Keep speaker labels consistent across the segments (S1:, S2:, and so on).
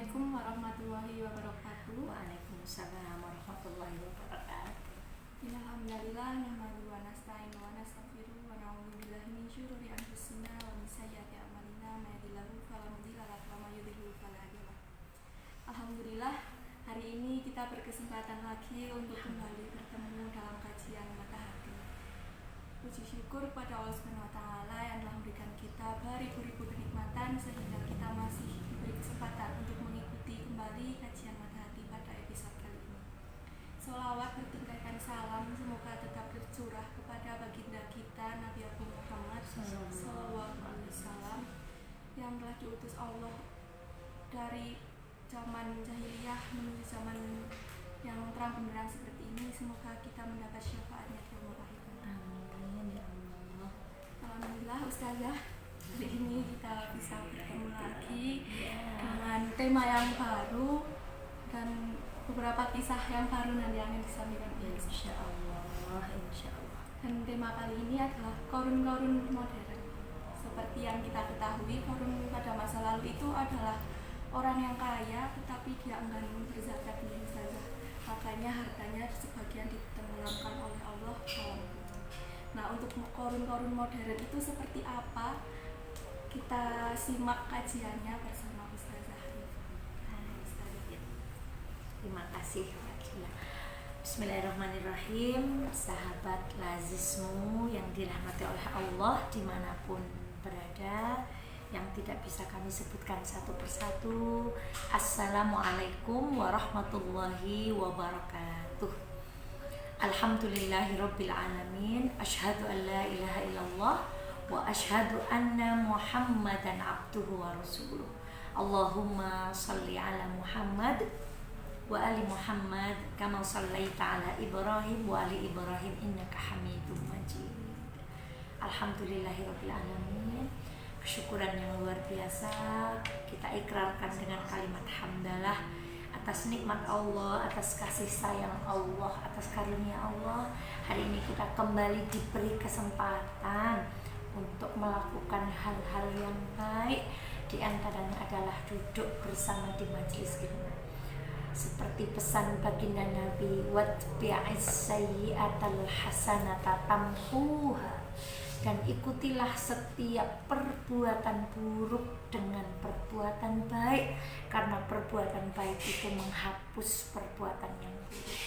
S1: Assalamualaikum warahmatullahi wabarakatuh.
S2: Waalaikumsalam warahmatullahi wabarakatuh.
S1: Alhamdulillah nahmaduhu wa nasta'inu wa nastaghfiruh wa na'udzu billahi min syururi anfusina wa min sayyiati a'malina may yahdihillahu fala mudilla lahu wa may yudhlil fala hadiya lahu. Alhamdulillah, hari ini kita berkesempatan lagi untuk kembali bertemu dalam kajian Mata Hati. Puji syukur kepada Allah Subhanahu wa taala yang telah memberikan kita beribu-ribu kenikmatan sehingga kita masih diberi kesempatan untuk mengikuti kembali kajian Mata Hati pada episode kali ini. Sholawat bertingkatkan salam semoga tetap tercurah kepada baginda kita Nabi Abu Muhammad Sallallahu Alaihi Wasallam yang telah diutus Allah dari zaman jahiliyah menuju zaman yang terang benderang seperti ini. Semoga kita mendapat syafaatnya di yaumul akhir.
S2: Amin ya Allah.
S1: Alhamdulillah Ustazah, hari ini kita bisa bertemu lagi dengan tema yang baru dan beberapa kisah yang baru nanti yang disampaikan oleh
S2: Insya Allah.
S1: Dan tema kali ini adalah korun-korun modern. Seperti yang kita ketahui, korun pada masa lalu itu adalah orang yang kaya tetapi dia enggan berzakat nih Ustazah. Makanya hartanya sebagian ditenggelamkan oleh Allah. Nah, untuk korun-korun modern itu seperti apa? Kita simak kajiannya bersama Ustazah.
S2: Terima kasih Mbak Gila. Bismillahirrahmanirrahim. Sahabat lazismu yang dirahmati oleh Allah dimanapun berada, yang tidak bisa kami sebutkan satu persatu. Assalamualaikum warahmatullahi wabarakatuh. Alhamdulillahirabbil alamin. Asyhadu an la ilaha illallah wa asyhadu anna Muhammadan abduhu wa rasuluh. Allahumma shalli ala Muhammad wa ali Muhammad kama shallaita ala Ibrahim wa ali Ibrahim innaka Hamidum Majid. Alhamdulillahirabbil alamin. Kesyukuran yang luar biasa kita ikrarkan dengan kalimat hamdalah atas nikmat Allah, atas kasih sayang Allah, atas karunia Allah. Hari ini kita kembali diberi kesempatan untuk melakukan hal-hal yang baik. Di antaranya adalah duduk bersama di majelis ilmu. Seperti pesan baginda Nabi, watbi'is sayyi'atal hasanata tamhuha, dan ikutilah setiap perbuatan buruk dengan perbuatan baik, karena perbuatan baik itu menghapus perbuatan yang buruk.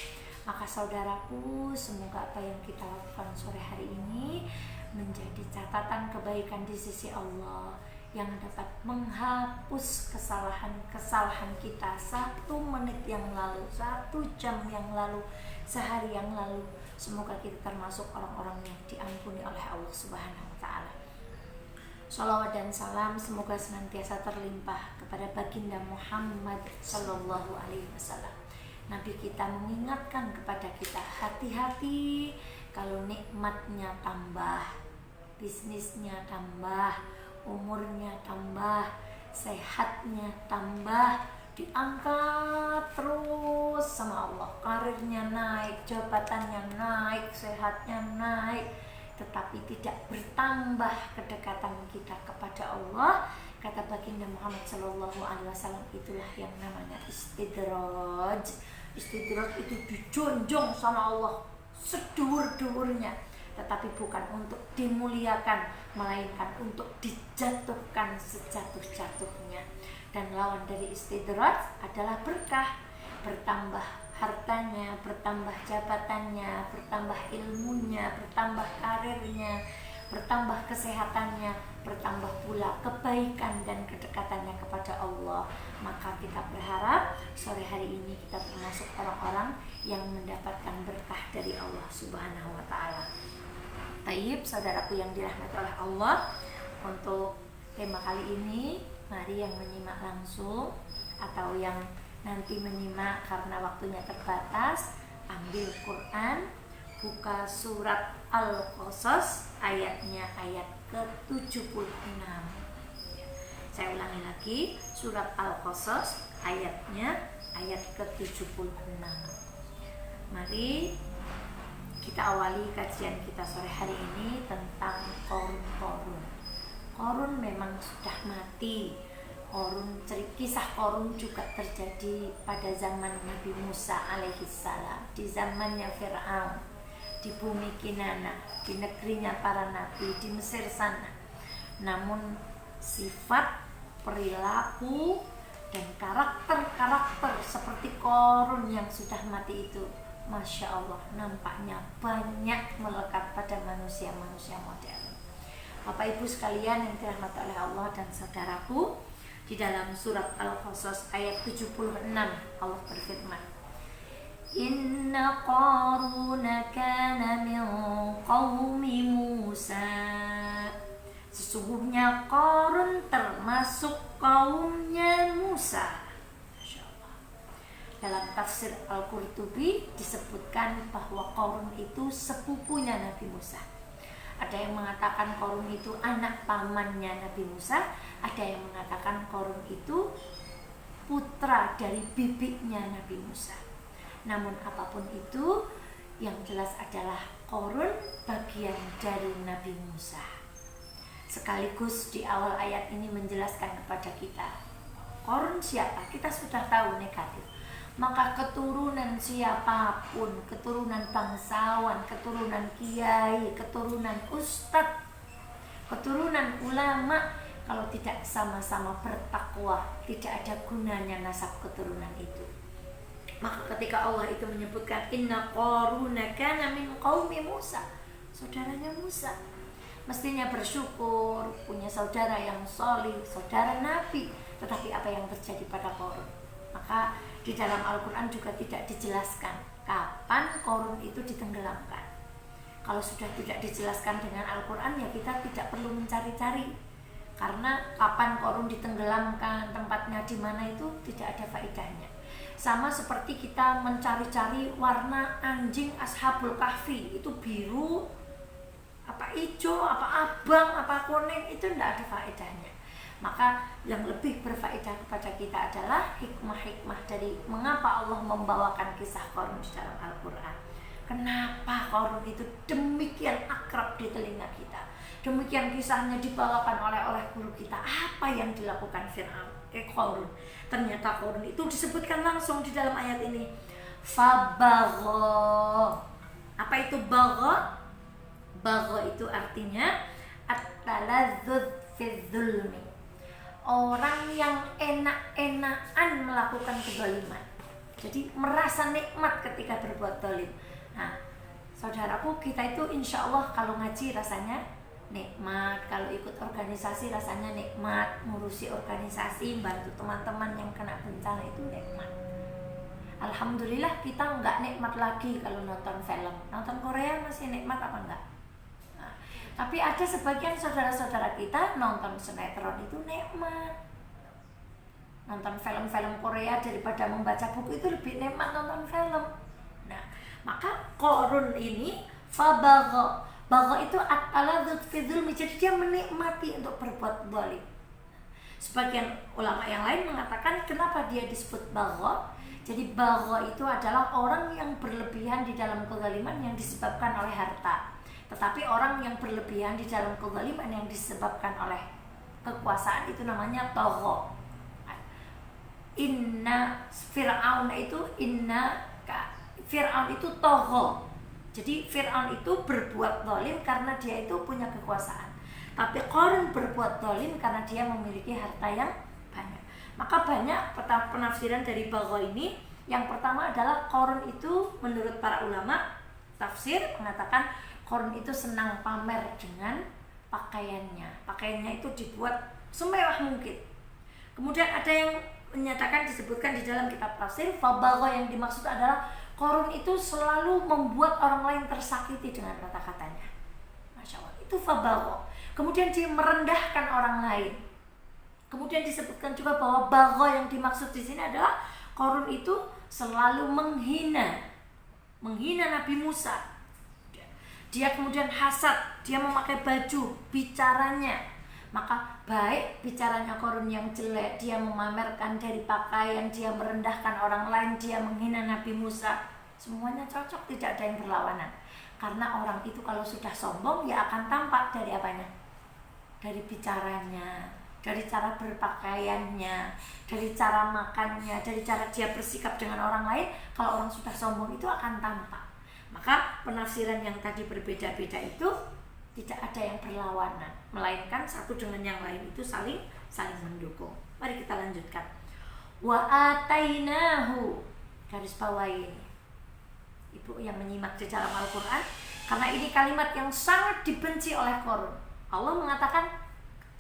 S2: Maka saudaraku, semoga apa yang kita lakukan sore hari ini menjadi catatan kebaikan di sisi Allah yang dapat menghapus kesalahan kita 1 menit yang lalu, 1 jam yang lalu, sehari yang lalu. Semoga kita termasuk orang-orang yang diampuni oleh Allah Subhanahu wa taala. Shalawat dan salam semoga senantiasa terlimpah kepada baginda Muhammad sallallahu alaihi wasallam. Nabi kita mengingatkan kepada kita, hati-hati kalau nikmatnya tambah, bisnisnya tambah, umurnya tambah, sehatnya tambah, diangkat terus sama Allah, karirnya naik, jabatannya naik, sehatnya naik, tetapi tidak bertambah kedekatan kita kepada Allah. Kata baginda Muhammad sallallahu alaihi wasallam, itulah yang namanya istidraj. Istidraj itu dijunjung sama Allah sedur-durnya, tetapi bukan untuk dimuliakan, melainkan untuk dijatuhkan sejatuh-jatuhnya. Dan lawan dari istidraj adalah berkah, bertambah hartanya, bertambah jabatannya, bertambah ilmunya, bertambah karirnya, bertambah kesehatannya, bertambah pula kebaikan dan kedekatannya kepada Allah. Maka kita berharap sore hari ini kita termasuk orang-orang yang mendapatkan berkah dari Allah Subhanahu wa taala. Taib, saudaraku yang dirahmati oleh Allah, untuk tema kali ini, mari yang menyimak langsung atau yang nanti menyimak karena waktunya terbatas, ambil Quran, buka surat Al-Qasas ayatnya ayat ke-76. Saya ulangi lagi, surat Al-Qasas ayatnya ayat ke-76. Mari kita awali kajian kita sore hari ini tentang korun-korun. Korun memang sudah mati, Kisah Qarun juga terjadi pada zaman Nabi Musa alaihissalam, di zamannya Fir'aun, di bumi Kinana, di negerinya para nabi di Mesir sana. Namun sifat, perilaku, dan karakter seperti Qarun yang sudah mati itu, Masya Allah, nampaknya banyak melekat pada manusia-manusia modern. Bapak Ibu sekalian yang dirahmati oleh Allah dan saudaraku, di dalam surat Al-Qasas ayat 76 Allah berfirman, Inna Qaruna kana min qaumi Musa. Sesungguhnya Qarun termasuk kaumnya Musa. Masya Allah. Dalam tafsir Al-Qurtubi disebutkan bahwa Qarun itu sepupunya Nabi Musa. Ada yang mengatakan Qarun itu anak pamannya Nabi Musa, ada yang mengatakan Qarun itu putra dari bibiknya Nabi Musa. Namun apapun itu, yang jelas adalah Qarun bagian dari Nabi Musa. Sekaligus di awal ayat ini menjelaskan kepada kita, Qarun siapa? Kita sudah tahu negatif. Maka keturunan siapapun, keturunan bangsawan, keturunan kiai, keturunan ustadz, keturunan ulama, kalau tidak sama-sama bertakwa, tidak ada gunanya nasab keturunan itu. Maka ketika Allah itu menyebutkan Inna Qaruna kana min qaumi Musa, saudaranya Musa, mestinya bersyukur punya saudara yang solih, saudara Nabi. Tetapi apa yang terjadi pada Qarun? Maka di dalam Al-Quran juga tidak dijelaskan kapan Qarun itu ditenggelamkan. Kalau sudah tidak dijelaskan dengan Al-Quran, ya kita tidak perlu mencari-cari. Karena kapan Qarun ditenggelamkan, tempatnya di mana, itu tidak ada faedahnya. Sama seperti kita mencari-cari warna anjing Ashabul Kahfi, itu biru, apa hijau, apa abang, apa kuning, itu tidak ada faedahnya. Maka yang lebih berfaedah kepada kita adalah hikmah-hikmah dari mengapa Allah membawakan kisah Qarun di dalam Al-Quran. Kenapa Qarun itu demikian akrab di telinga kita, demikian kisahnya dibawakan oleh guru kita. Apa yang dilakukan Qarun? Ternyata Qarun itu disebutkan langsung di dalam ayat ini. Fabagha. Apa itu bagha? Bagha itu artinya at-taladzuz fi dzulmi, orang yang enak-enakan melakukan kezaliman. Jadi merasa nikmat ketika berbuat zalim. Nah, saudaraku, kita itu insya Allah kalau ngaji rasanya nikmat, kalau ikut organisasi rasanya nikmat, ngurusi organisasi, bantu teman-teman yang kena bencana itu nikmat. Alhamdulillah kita nggak nikmat lagi kalau nonton film. Nonton Korea masih nikmat apa enggak? Nah, tapi ada sebagian saudara-saudara kita nonton sinetron itu nikmat. Nonton film-film Korea daripada membaca buku itu lebih nikmat nonton film. Nah, maka Qarun ini fabagha. Bagha itu at-taladzuz fi dzulmi, jadi dia menikmati untuk berbuat zalim. Sebagian ulama yang lain mengatakan kenapa dia disebut bagha? Jadi bagha itu adalah orang yang berlebihan di dalam kezaliman yang disebabkan oleh harta. Tetapi orang yang berlebihan di dalam kezaliman yang disebabkan oleh kekuasaan itu namanya tagha. Fir'aun itu tagha. Jadi Fir'aun itu berbuat zalim karena dia itu punya kekuasaan. Tapi Qarun berbuat zalim karena dia memiliki harta yang banyak. Maka banyak penafsiran dari bagha ini. Yang pertama adalah Qarun itu menurut para ulama tafsir mengatakan Qarun itu senang pamer dengan pakaiannya. Pakaiannya itu dibuat semewah mungkin. Kemudian ada yang menyatakan disebutkan di dalam kitab tafsir, fabagha yang dimaksud adalah Qarun itu selalu membuat orang lain tersakiti dengan kata-katanya. Masya Allah, itu fabagha. Kemudian dia merendahkan orang lain. Kemudian disebutkan juga bahwa bagha yang dimaksud di sini adalah Qarun itu selalu menghina Nabi Musa. Dia kemudian hasad, dia memakai baju, bicaranya. Maka baik bicaranya Qarun yang jelek, dia memamerkan dari pakaian, dia merendahkan orang lain, dia menghina Nabi Musa, semuanya cocok, tidak ada yang berlawanan. Karena orang itu kalau sudah sombong ya akan tampak dari apanya? Dari bicaranya, dari cara berpakaiannya, dari cara makannya, dari cara dia bersikap dengan orang lain. Kalau orang sudah sombong itu akan tampak. Maka penafsiran yang tadi berbeda-beda itu tidak ada yang berlawanan, melainkan satu dengan yang lain itu saling mendukung. Mari kita lanjutkan. Wa atainahu, garis bawah ini. Ibu yang menyimak di dalam Al-Quran, karena ini kalimat yang sangat dibenci oleh Qarun. Allah mengatakan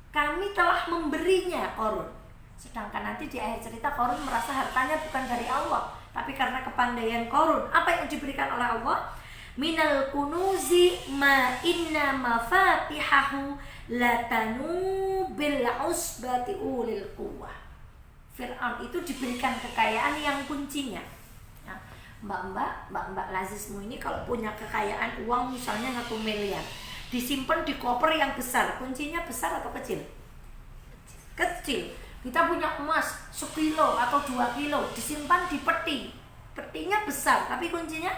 S2: kami telah memberinya Qarun. Sedangkan nanti di akhir cerita Qarun merasa hartanya bukan dari Allah, tapi karena kepandaian Qarun. Apa yang diberikan oleh Allah? Minal kunuzi ma inna mafatihahu latanu bil usbati ulil quwwah. Fir'aun itu diberikan kekayaan yang kuncinya. Nah, mbak Lazismu ini kalau punya kekayaan uang misalnya 1 miliar, disimpan di koper yang besar, kuncinya besar atau kecil? Kecil. Kita punya emas 1 kilo atau 2 kilo, disimpan di peti, petinya besar tapi kuncinya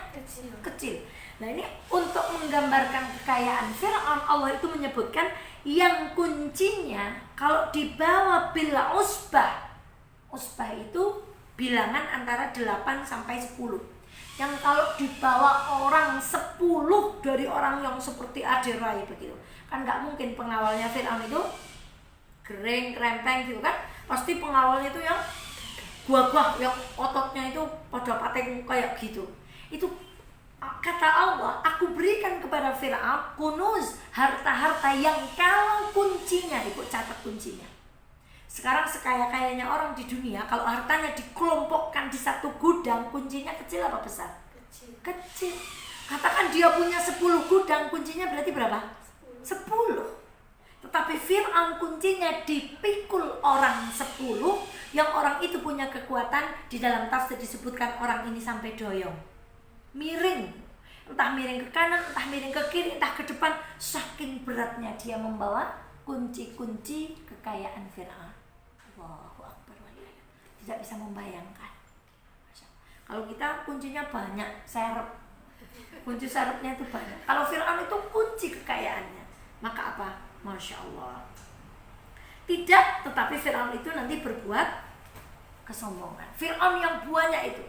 S2: kecil. Nah, ini untuk menggambarkan kekayaan Fir'aun, Allah itu menyebutkan yang kuncinya kalau dibawa bila usbah. Usbah itu bilangan antara 8 sampai 10. Yang kalau dibawa orang 10 dari orang yang seperti Aderai begitu, kan nggak mungkin pengawalnya Fir'aun itu kering, krempeng gitu kan. Pasti pengawalnya itu yang gua-gua, yang ototnya itu pada pateng kayak gitu. Itu kata Allah, aku berikan kepada Fir'aun kunuz, harta-harta yang kalau kuncinya, ibu catat kuncinya. Sekarang sekaya-kayanya orang di dunia, kalau hartanya dikelompokkan di satu gudang, kuncinya kecil apa besar? Kecil. Katakan dia punya 10 gudang, kuncinya berarti berapa? 10. Tetapi Fir'aun kuncinya dipikul orang 10, yang orang itu punya kekuatan. Di dalam tafsir disebutkan orang ini sampai doyong, miring, entah miring ke kanan, entah miring ke kiri, entah ke depan. Saking beratnya dia membawa kunci-kunci kekayaan Fir'aun. Allahu Akbar. Tidak bisa membayangkan. Kalau kita kuncinya banyak, serep, kunci serepnya itu banyak. Kalau Fir'aun itu kunci kekayaannya, maka apa? Masya Allah. Tidak, tetapi Fir'aun itu nanti berbuat kesombongan. Fir'aun yang buahnya itu.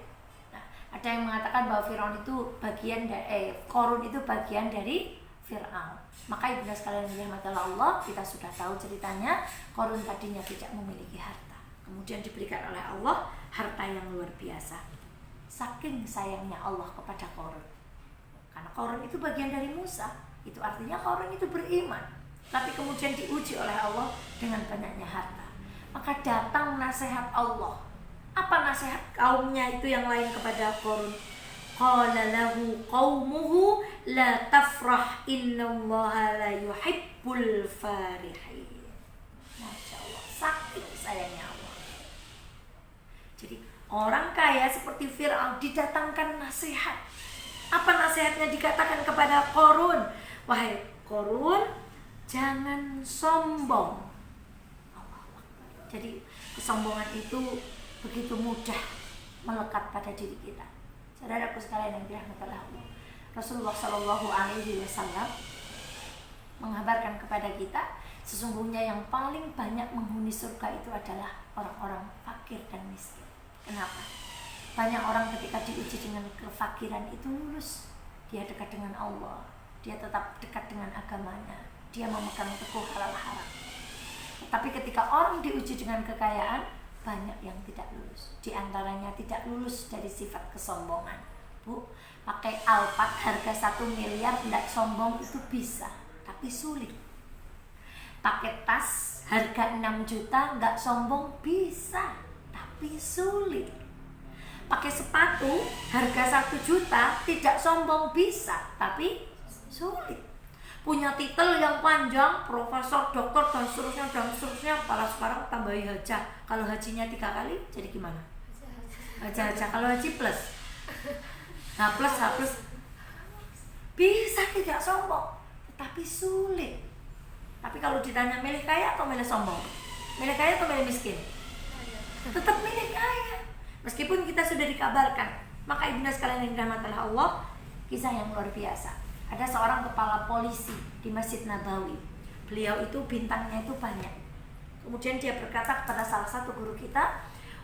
S2: Nah, ada yang mengatakan bahwa Fir'aun itu bagian dari Qarun itu bagian dari Fir'aun. Maka ibunda sekalian yang dirahmati Allah, kita sudah tahu ceritanya. Qarun tadinya tidak memiliki harta, kemudian diberikan oleh Allah harta yang luar biasa. Saking sayangnya Allah kepada Qarun, karena Qarun itu bagian dari Musa, itu artinya Qarun itu beriman, tapi kemudian diuji oleh Allah dengan banyaknya harta. Maka datang nasihat Allah. Apa nasihat kaumnya itu yang lain kepada Qarun? Qala lahu qaumuhu la tafrah innallaha la yuhibbul farihin. Masya Allah, saking sayangnya Allah. Jadi orang kaya seperti Fir'aun didatangkan nasihat. Apa nasihatnya dikatakan kepada Qarun? Wahai Qarun, jangan sombong. Jadi kesombongan itu begitu mudah melekat pada diri kita. Saudaraku sekalian yang dirahmati Allah, Rasulullah Shallallahu Alaihi Wasallam mengabarkan kepada kita, sesungguhnya yang paling banyak menghuni surga itu adalah orang-orang fakir dan miskin. Kenapa? Banyak orang ketika diuji dengan kefakiran itu lulus. Dia dekat dengan Allah, dia tetap dekat dengan agamanya, dia memegang teguh halal haram. Tapi ketika orang diuji dengan kekayaan, banyak yang tidak lulus. Di antaranya tidak lulus dari sifat kesombongan. Bu, pakai Alphard harga 1 miliar tidak sombong itu bisa, tapi sulit. Pakai tas harga 6 juta nggak sombong bisa, tapi sulit. Pakai sepatu harga 1 juta tidak sombong bisa, tapi sulit. Punya titel yang panjang, profesor, doktor, dan seterusnya, malah sekarang tambahi hajah. Kalau hajinya 3 kali, jadi gimana? Hajah. Kalau haji plus, H plus, bisa tidak sombong, tapi sulit. Tapi kalau ditanya milih kaya atau milih sombong, milih kaya atau milih miskin, tetap milih kaya. Meskipun kita sudah dikabarkan, maka ibunda sekalian yang dirahmati Allah, kisah yang luar biasa. Ada seorang kepala polisi di Masjid Nabawi. Beliau itu bintangnya itu banyak. Kemudian dia berkata kepada salah satu guru kita,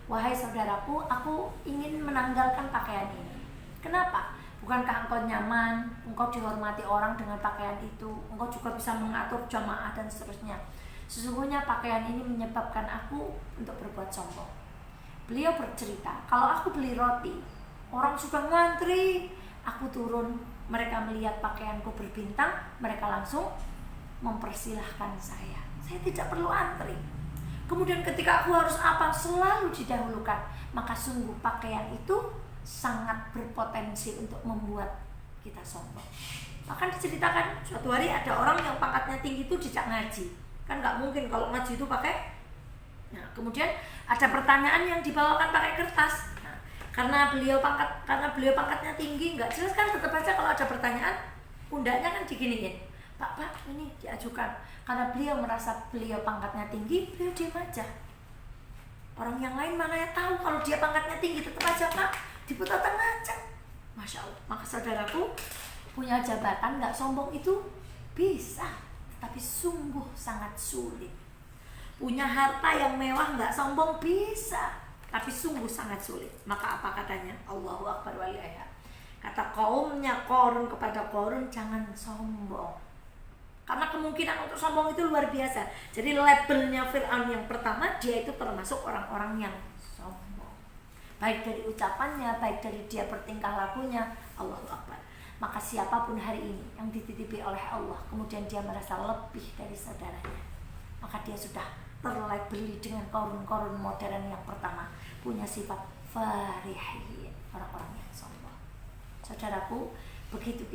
S2: "Wahai saudaraku, aku ingin menanggalkan pakaian ini." Kenapa? Bukankah engkau nyaman, engkau dihormati orang dengan pakaian itu, engkau juga bisa mengatur jamaah dan seterusnya. Sesungguhnya pakaian ini menyebabkan aku untuk berbuat sombong. Beliau bercerita, kalau aku beli roti, orang sudah ngantri, aku turun, mereka melihat pakaianku berbintang, mereka langsung mempersilahkan saya. Saya tidak perlu antri. Kemudian ketika aku harus apa, selalu didahulukan. Maka sungguh pakaian itu sangat berpotensi untuk membuat kita sombong. Bahkan diceritakan suatu hari ada orang yang pangkatnya tinggi itu dijak ngaji. Kan nggak mungkin kalau ngaji itu pakai. Nah, kemudian ada pertanyaan yang dibawakan pakai kertas. Nah, karena beliau pangkatnya tinggi, nggak jelas kan, tetap aja kalau ada pertanyaan pundaknya kan diginiin. Pak, ini diajukan. Karena beliau merasa beliau pangkatnya tinggi, beliau diam aja. Orang yang lain mana yang tahu kalau dia pangkatnya tinggi, tetap aja Pak, diputar aja. Masya Allah. Maka saudaraku, punya jabatan nggak sombong itu bisa, tapi sungguh sangat sulit. Punya harta yang mewah nggak sombong bisa, tapi sungguh sangat sulit. Maka apa katanya? Allahu Akbar waliyah. Kata kaumnya Qarun kepada Qarun, jangan sombong. Karena kemungkinan untuk sombong itu luar biasa. Jadi labelnya Fir'aun yang pertama, dia itu termasuk orang-orang yang sombong. Baik dari ucapannya, baik dari dia bertingkah lakunya. Allahu Akbar. Maka siapapun hari ini yang dititipi oleh Allah, kemudian dia merasa lebih dari saudaranya, maka dia sudah terlabeli dengan korun-korun modern yang pertama, punya sifat farihin, orang-orang yang sombong. Saudaraku, begitu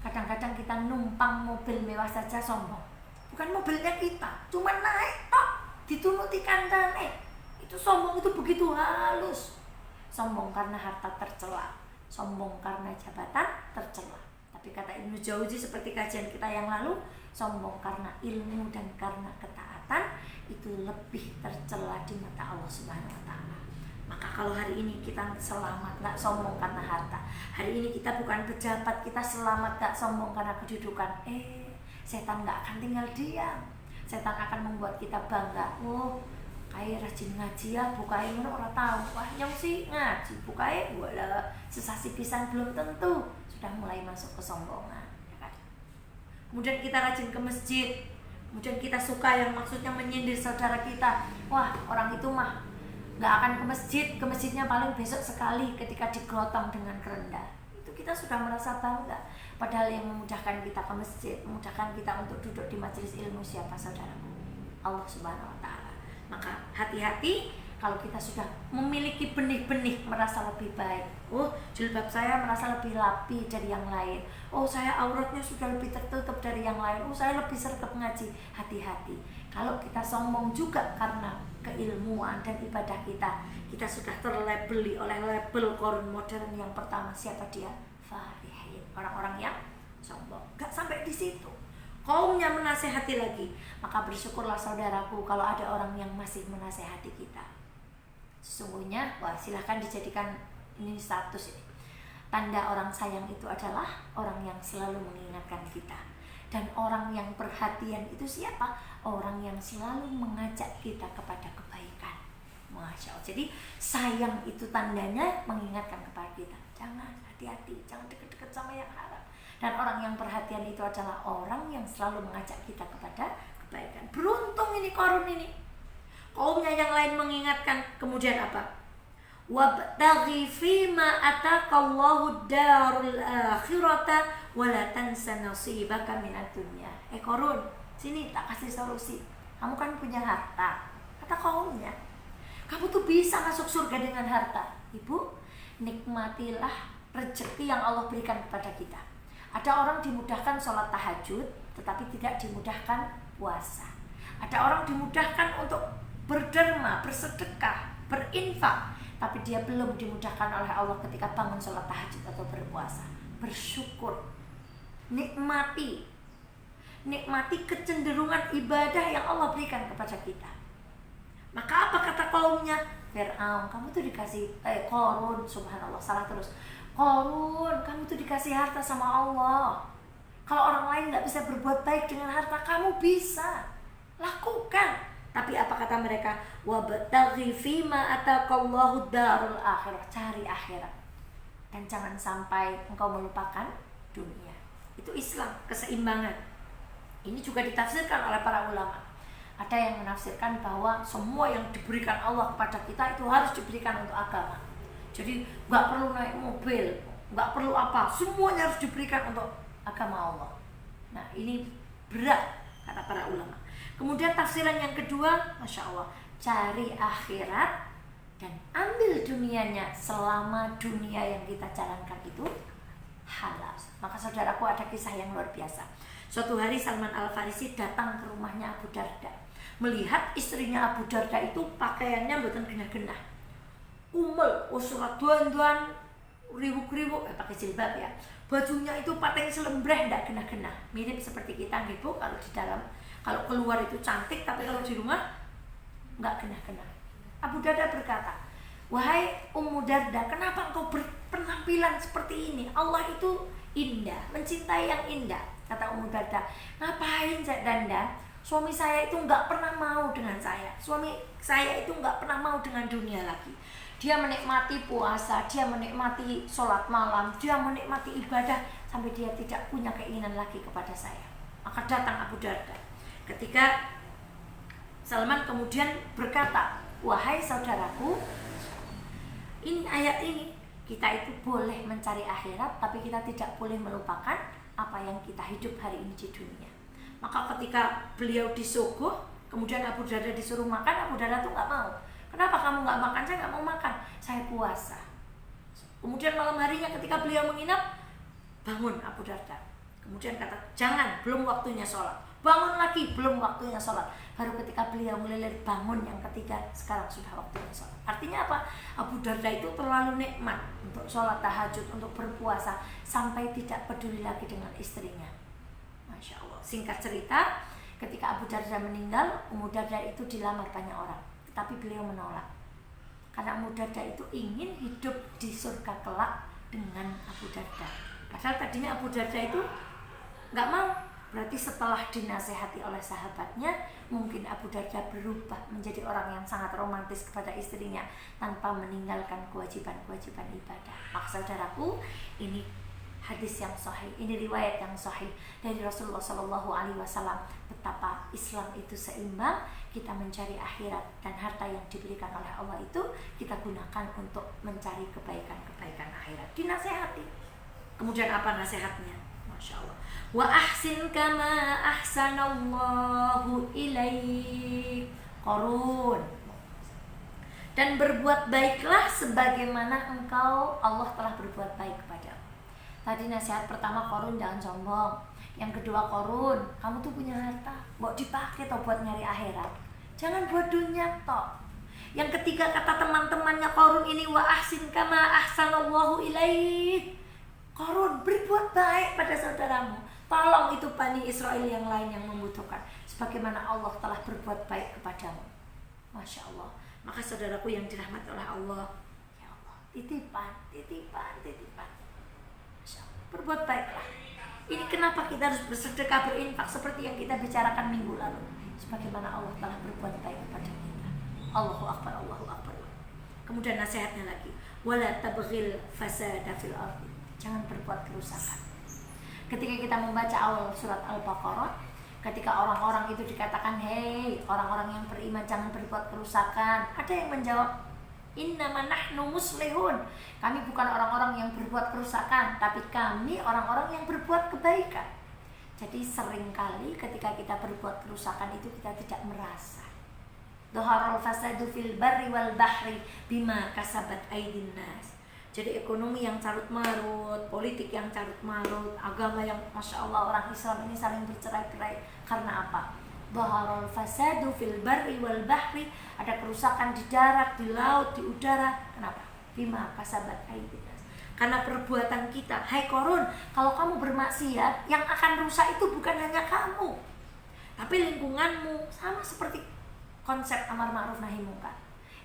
S2: kadang-kadang kita numpang mobil mewah saja sombong. Bukan mobilnya kita, cuma naik tok, ditunuti kandane. Itu sombong, itu begitu halus. Sombong karena harta tercela, sombong karena jabatan tercela. Tapi kata Ibnu Jauzi seperti kajian kita yang lalu, sombong karena ilmu dan karena ketaatan itu lebih tercela di mata Allah Subhanahu wa taala. Maka kalau hari ini kita selamat, gak sombong karena harta. Hari ini kita bukan pejabat, kita selamat gak sombong karena kedudukan. Setan gak akan tinggal diam. Setan akan membuat kita bangga. Oh, kayak rajin ngaji ya, bukain mana orang tahu. Wah, nyong sih ngaji, bukain wala sesasi pisan belum tentu sudah mulai masuk kesombongan, ya kan? Kemudian kita rajin ke masjid, kemudian kita suka yang maksudnya menyindir saudara kita. Wah, orang itu mah nggak akan ke masjidnya paling besok sekali ketika digotong dengan kerendah. Itu kita sudah merasa bangga. Padahal yang memudahkan kita ke masjid, memudahkan kita untuk duduk di majelis ilmu siapa saudaraku? Allah Subhanahu wa taala. Maka hati-hati kalau kita sudah memiliki benih-benih merasa lebih baik. Oh, jilbab saya merasa lebih rapi dari yang lain. Oh, saya auratnya sudah lebih tertutup dari yang lain. Oh, saya lebih sergap ngaji. Hati-hati. Kalau kita sombong juga karena keilmuan dan ibadah kita sudah terlabeli oleh label korun modern yang pertama. Siapa dia? Farihin, orang-orang yang sombong. Gak sampai di situ, kaumnya menasehati lagi. Maka bersyukurlah saudaraku kalau ada orang yang masih menasehati kita. Sesungguhnya, wah, silahkan dijadikan ini status ini. Tanda orang sayang itu adalah orang yang selalu mengingatkan kita. Dan orang yang perhatian itu siapa? Orang yang selalu mengajak kita kepada kebaikan. Masya Allah. Jadi sayang itu tandanya mengingatkan kepada kita. Jangan, hati-hati, jangan deket-deket sama yang haram. Dan orang yang perhatian itu adalah orang yang selalu mengajak kita kepada kebaikan. Beruntung ini Qarun ini. Kaumnya yang lain mengingatkan, kemudian apa? Wabtaghi fima atakallahu darul akhirata wala tansa nasibaka minad dunya. Qarun, sini tak kasih solusi. Kamu kan punya harta. Kata kaumnya, kamu tuh bisa masuk surga dengan harta. Ibu, nikmatilah rezeki yang Allah berikan kepada kita. Ada orang dimudahkan sholat tahajud, tetapi tidak dimudahkan puasa. Ada orang dimudahkan untuk berderma, bersedekah, berinfak, tapi dia belum dimudahkan oleh Allah ketika bangun sholat tahajud atau berpuasa. Bersyukur, nikmati kecenderungan ibadah yang Allah berikan kepada kita. Maka apa kata kaumnya? Fir'aun, kamu tuh dikasih Qarun, subhanallah, salah terus. Qarun, kamu tuh dikasih harta sama Allah. Kalau orang lain gak bisa berbuat baik dengan harta, kamu bisa lakukan. Tapi apa kata mereka, wabtaghi fima ataqallahu darul akhirah, cari akhirat dan jangan sampai engkau melupakan dunia. Itu Islam, keseimbangan. Ini juga ditafsirkan oleh para ulama. Ada yang menafsirkan bahwa semua yang diberikan Allah kepada kita itu harus diberikan untuk agama. Jadi nggak perlu naik mobil, nggak perlu apa, semuanya harus diberikan untuk agama Allah. Nah ini berat kata para ulama. Kemudian tafsiran yang kedua, Masya Allah, cari akhirat dan ambil dunianya selama dunia yang kita jalankan itu halal. Maka saudaraku, ada kisah yang luar biasa. Suatu hari Salman Al-Farisi datang ke rumahnya Abu Darda, melihat istrinya Abu Darda itu pakaiannya bukan genah-genah, surat duan-duan, ribu-ribu, pakai jilbab ya. Bajunya itu pateng selembreh, tidak genah-genah, mirip seperti kita gitu. Kalau di dalam, kalau keluar itu cantik, tapi kalau di rumah nggak genah-genah. Abu Darda berkata, wahai Ummu Darda, kenapa engkau berpenampilan seperti ini? Allah itu indah, mencintai yang indah. Kata Ummu Darda, ngapain Danda? Suami saya itu nggak pernah mau dengan saya. Suami saya itu nggak pernah mau dengan dunia lagi. Dia menikmati puasa, dia menikmati sholat malam, dia menikmati ibadah, sampai dia tidak punya keinginan lagi kepada saya. Maka datang Abu Darda. Ketika Salman kemudian berkata, wahai saudaraku, ini ayat ini, kita itu boleh mencari akhirat, tapi kita tidak boleh melupakan apa yang kita hidup hari ini di dunia. Maka ketika beliau disuguh, kemudian Abu Darda disuruh makan, Abu Darda tuh nggak mau. Kenapa kamu nggak makan? Saya nggak mau makan, saya puasa. Kemudian malam harinya ketika beliau menginap, bangun Abu Darda. Kemudian kata, jangan, belum waktunya sholat. Bangun lagi, belum waktunya sholat. Baru ketika beliau melilit bangun yang ketiga, sekarang sudah waktunya sholat. Artinya apa? Abu Darda itu terlalu nikmat untuk sholat tahajud, untuk berpuasa, sampai tidak peduli lagi dengan istrinya. Masya Allah. Singkat cerita, ketika Abu Darda meninggal, Ummu Darda itu dilamar banyak orang, tetapi beliau menolak. Karena Ummu Darda itu ingin hidup di surga kelak dengan Abu Darda. Padahal tadinya Abu Darda itu nggak mau. Berarti setelah dinasehati oleh sahabatnya, mungkin Abu Darda berubah menjadi orang yang sangat romantis kepada istrinya tanpa meninggalkan kewajiban-kewajiban ibadah. Maka saudaraku, ini hadis yang sahih, ini riwayat yang sahih dari Rasulullah SAW, betapa Islam itu seimbang. Kita mencari akhirat dan harta yang diberikan oleh Allah itu kita gunakan untuk mencari kebaikan-kebaikan akhirat. Dinasehati. Kemudian apa nasihatnya? Masya Allah. Wa ahsin kama ahsanallahu ilaik. Qarun. Dan berbuat baiklah sebagaimana engkau Allah telah berbuat baik kepadamu. Tadi nasihat pertama, Qarun jangan sombong. Yang kedua, Qarun, kamu tuh punya harta, mau dipakai toh buat nyari akhirat. Jangan buat dunia toh. Yang ketiga, kata teman-temannya Qarun ini, wa ahsin kama ahsanallahu ilaik. Qarun, berbuat baik pada saudaramu. Tolong itu Bani Israel yang lain yang membutuhkan, sebagaimana Allah telah berbuat baik kepadamu. Masya Allah. Maka saudaraku yang dirahmati oleh Allah, ya Allah, titipan. Masya Allah. Berbuat baiklah. Ini kenapa kita harus bersedekah, berinfak seperti yang kita bicarakan minggu lalu, sebagaimana Allah telah berbuat baik kepada kita. Allahu Akbar, Allahu Akbar. Kemudian nasihatnya lagi, wala tabghil fasada fil ardi. Jangan berbuat kerusakan. Ketika kita membaca awal surat Al-Baqarah, ketika orang-orang itu dikatakan, hei orang-orang yang beriman, jangan berbuat kerusakan, ada yang menjawab, innama nahnu muslihun. Kami bukan orang-orang yang berbuat kerusakan, tapi kami orang-orang yang berbuat kebaikan. Jadi seringkali ketika kita berbuat kerusakan itu kita tidak merasa. Dhaharal fasadu fil barri wal bahri bima kasabat aydin nas. Jadi ekonomi yang carut marut, politik yang carut marut, agama yang Masya Allah orang Islam ini saling bercerai-berai. Karena apa? Dhaharal fasadu fil barri wal bahri. Ada kerusakan di darat, di laut, di udara. Kenapa? Bima kasabat aydin nas. Karena perbuatan kita. Hai Qarun, kalau kamu bermaksiat, yang akan rusak itu bukan hanya kamu, tapi lingkunganmu. Sama seperti konsep amar ma'ruf nahi munkar.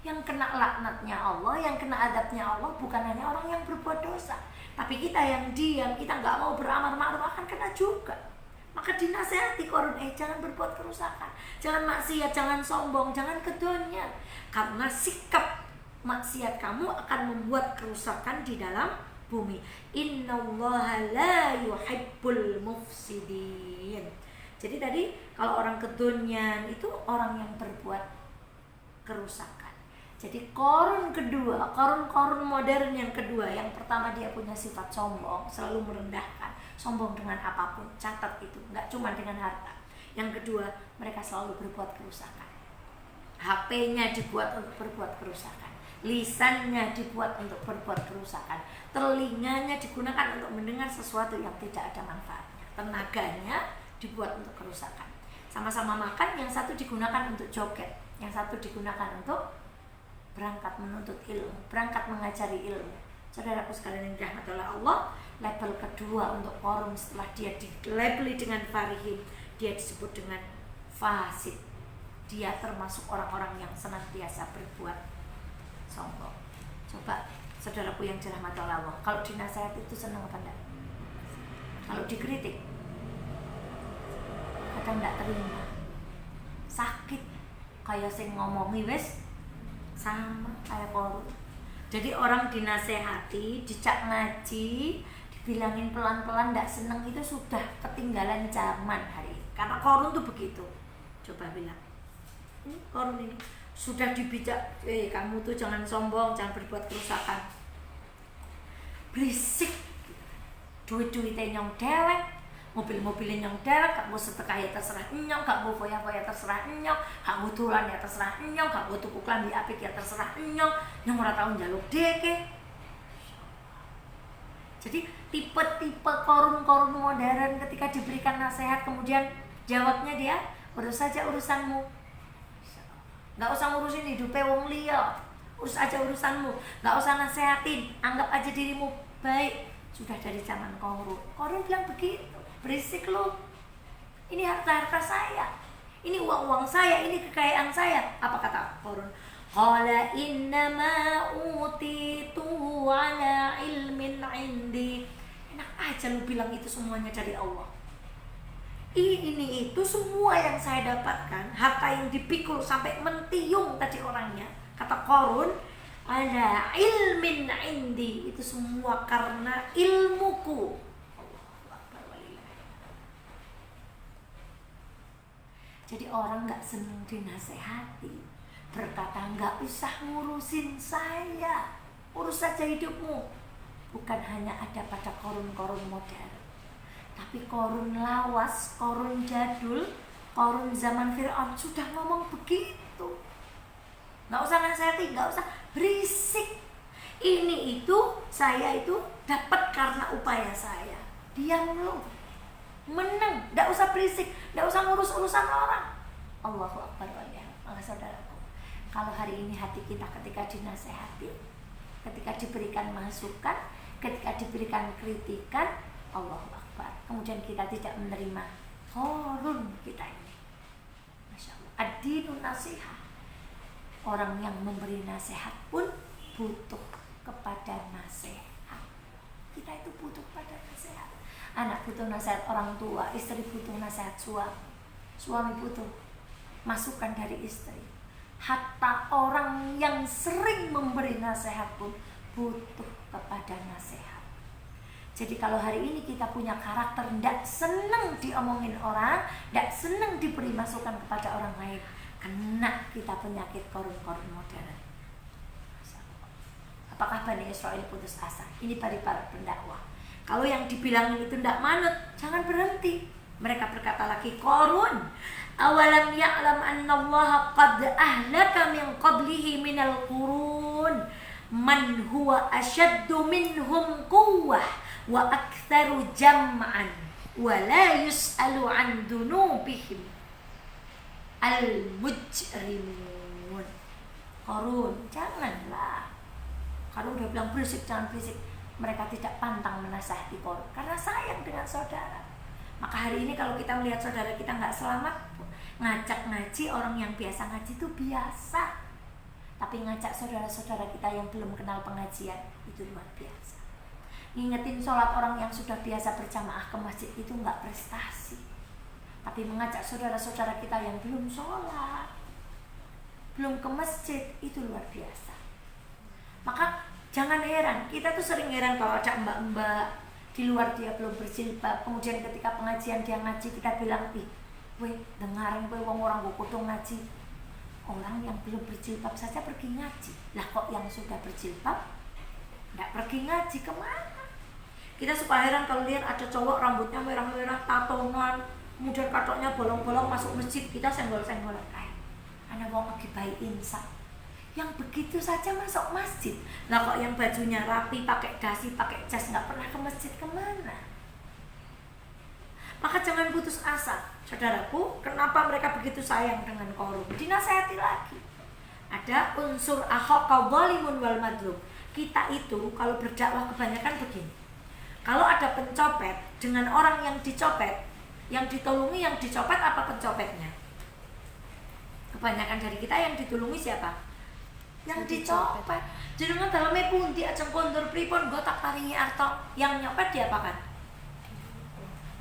S2: Yang kena laknatnya Allah, yang kena adabnya Allah bukan hanya orang yang berbuat dosa, tapi kita yang diam, kita nggak mau beramar ma'ruf akan kena juga. Maka dinasehati Korun, jangan berbuat kerusakan, jangan maksiat, jangan sombong, jangan kedonyan. Karena sikap maksiat kamu akan membuat kerusakan di dalam bumi. Innallaha la yuhibbul mufsidin. Jadi tadi kalau orang kedonyan itu orang yang berbuat kerusakan. Jadi Korun kedua, Korun modern yang kedua, yang pertama dia punya sifat sombong, selalu merendahkan, sombong dengan apapun, catat itu, nggak cuma dengan harta. Yang kedua, mereka selalu berbuat kerusakan. HP-nya dibuat untuk berbuat kerusakan, lisannya dibuat untuk berbuat kerusakan, telinganya digunakan untuk mendengar sesuatu yang tidak ada manfaatnya, tenaganya dibuat untuk kerusakan. Sama-sama makan, yang satu digunakan untuk joget, yang satu digunakan untuk berangkat menuntut ilmu, berangkat mengajari ilmu. Saudaraku sekalian yang dirahmati oleh Allah, level kedua untuk Korun setelah dia dilabeli dengan farihin, dia disebut dengan fasid. Dia termasuk orang-orang yang senantiasa berbuat sombong. Coba saudaraku yang dirahmati oleh Allah, kalau dinasihat itu senang apa enggak? Kalau dikritik kadang enggak terima, sakit, kayak sing ngomongi wes sama kayak Korun. Jadi orang dinasehati, dicak ngaji, dibilangin pelan-pelan nggak seneng, itu sudah ketinggalan zaman hari ini. Karena Korun tuh begitu. Coba bilang, Korun ini sudah dibijak, kamu tuh jangan sombong, jangan berbuat kerusakan, berisik, duit-duitnya nyong dewek, mobil-mobilnya nyong dewek, gak mau sedekah ya terserah nyong, gak mau foya-foya terserah nyong, gak mau tulan ya terserah nyong, gak mau tuku klambi apik ya terserah nyong ora tau njaluk deke. Jadi tipe-tipe Korun modern ketika diberikan nasihat kemudian jawabnya dia, urus saja urusanmu, gak usah ngurusin hidupnya wong liya, urus aja urusanmu, gak usah nasehatin, anggap aja dirimu baik. Sudah dari zaman Korun bilang begitu. Berisik lu, ini harta-harta saya, ini uang-uang saya, ini kekayaan saya. Apa kata Korun? Qala innama utitu ala ilmin indi. Enak aja lu bilang itu semuanya dari Allah. Ini itu semua yang saya dapatkan, harta yang dipikul sampai mentiung tadi orangnya. Kata Korun, ala ilmin indi, itu semua karena ilmuku. Jadi orang gak senang dinasehati, berkata gak usah ngurusin saya, urus saja hidupmu. Bukan hanya ada pada Korun modern, tapi Korun lawas, Korun jadul, Korun zaman Fir'aun sudah ngomong begitu. Gak usah nasehati, gak usah berisik. Ini itu, saya itu dapat karena upaya saya. Diam lu, menang, gak usah berisik, gak usah ngurus urusan orang. Allahu Akbar. Maka saudaraku, kalau hari ini hati kita ketika dinasehati, ketika diberikan masukan, ketika diberikan kritikan, Allahu Akbar, kemudian kita tidak menerima Korun kita ini, Masya Allah, ad-dinu nasihat. Orang yang memberi nasihat pun butuh kepada nasihat. Kita itu butuh kepada nasihat. Anak butuh nasihat orang tua, istri butuh nasihat suami butuh masukan dari istri. Hatta orang yang sering memberi nasihat pun butuh kepada nasihat. Jadi kalau hari ini kita punya karakter tidak senang diomongin orang, tidak senang diberi masukan kepada orang lain, kena kita penyakit Korun modern. Apakah Bani Israel putus asa? Ini dari para pendakwah. Kalau yang dibilangin itu tidak manut, jangan berhenti. Mereka berkata lagi, Korun, awalam ya'lam annallaha qad ahlaka min qablihi minal qurun man huwa ashaddu minhum quwwah wa aktsaru jam'an wa la yus'alu an dunubihim al-mujrimun. Korun, janganlah. Korun udah bilang berisik, jangan berisik. Mereka tidak pantang menasihati Korun karena sayang dengan saudara. Maka hari ini kalau kita melihat saudara kita nggak selamat, ngajak ngaji, orang yang biasa ngaji itu biasa. Tapi ngajak saudara-saudara kita yang belum kenal pengajian, itu luar biasa. Ngingetin sholat orang yang sudah biasa berjamaah ke masjid itu nggak prestasi. Tapi mengajak saudara-saudara kita yang belum sholat, belum ke masjid, itu luar biasa. Maka jangan heran, kita tuh sering heran kalau ada mbak-mbak di luar dia belum berjilbab, kemudian ketika pengajian dia ngaji, kita bilang, ih, weh, dengarin weh wong orang kudu ngaji. Orang yang belum berjilbab saja pergi ngaji. Lah kok yang sudah berjilbab nggak pergi ngaji, kemana? Kita suka heran kalau lihat ada cowok rambutnya merah-merah, tatoan, kemudian katoknya bolong-bolong masuk masjid, kita senggol-senggolan. Anak wong lagi baik insak, yang begitu saja masuk masjid. Nah kok yang bajunya rapi, pakai dasi, pakai jas, nggak pernah ke masjid, kemana? Maka jangan putus asa, saudaraku. Kenapa mereka begitu sayang dengan Qarun? Dinasehati lagi. Ada unsur akhaka zalimun wal madlum. Kita itu kalau berdakwah kebanyakan begini. Kalau ada pencopet dengan orang yang dicopet, yang ditolongi yang dicopet apa pencopetnya? Kebanyakan dari kita yang ditulungi siapa? Yang dicopet. Jenengan dalamnya pundi ajeng kondur pripun nggo tak taringi arta, yang nyopet diapakan?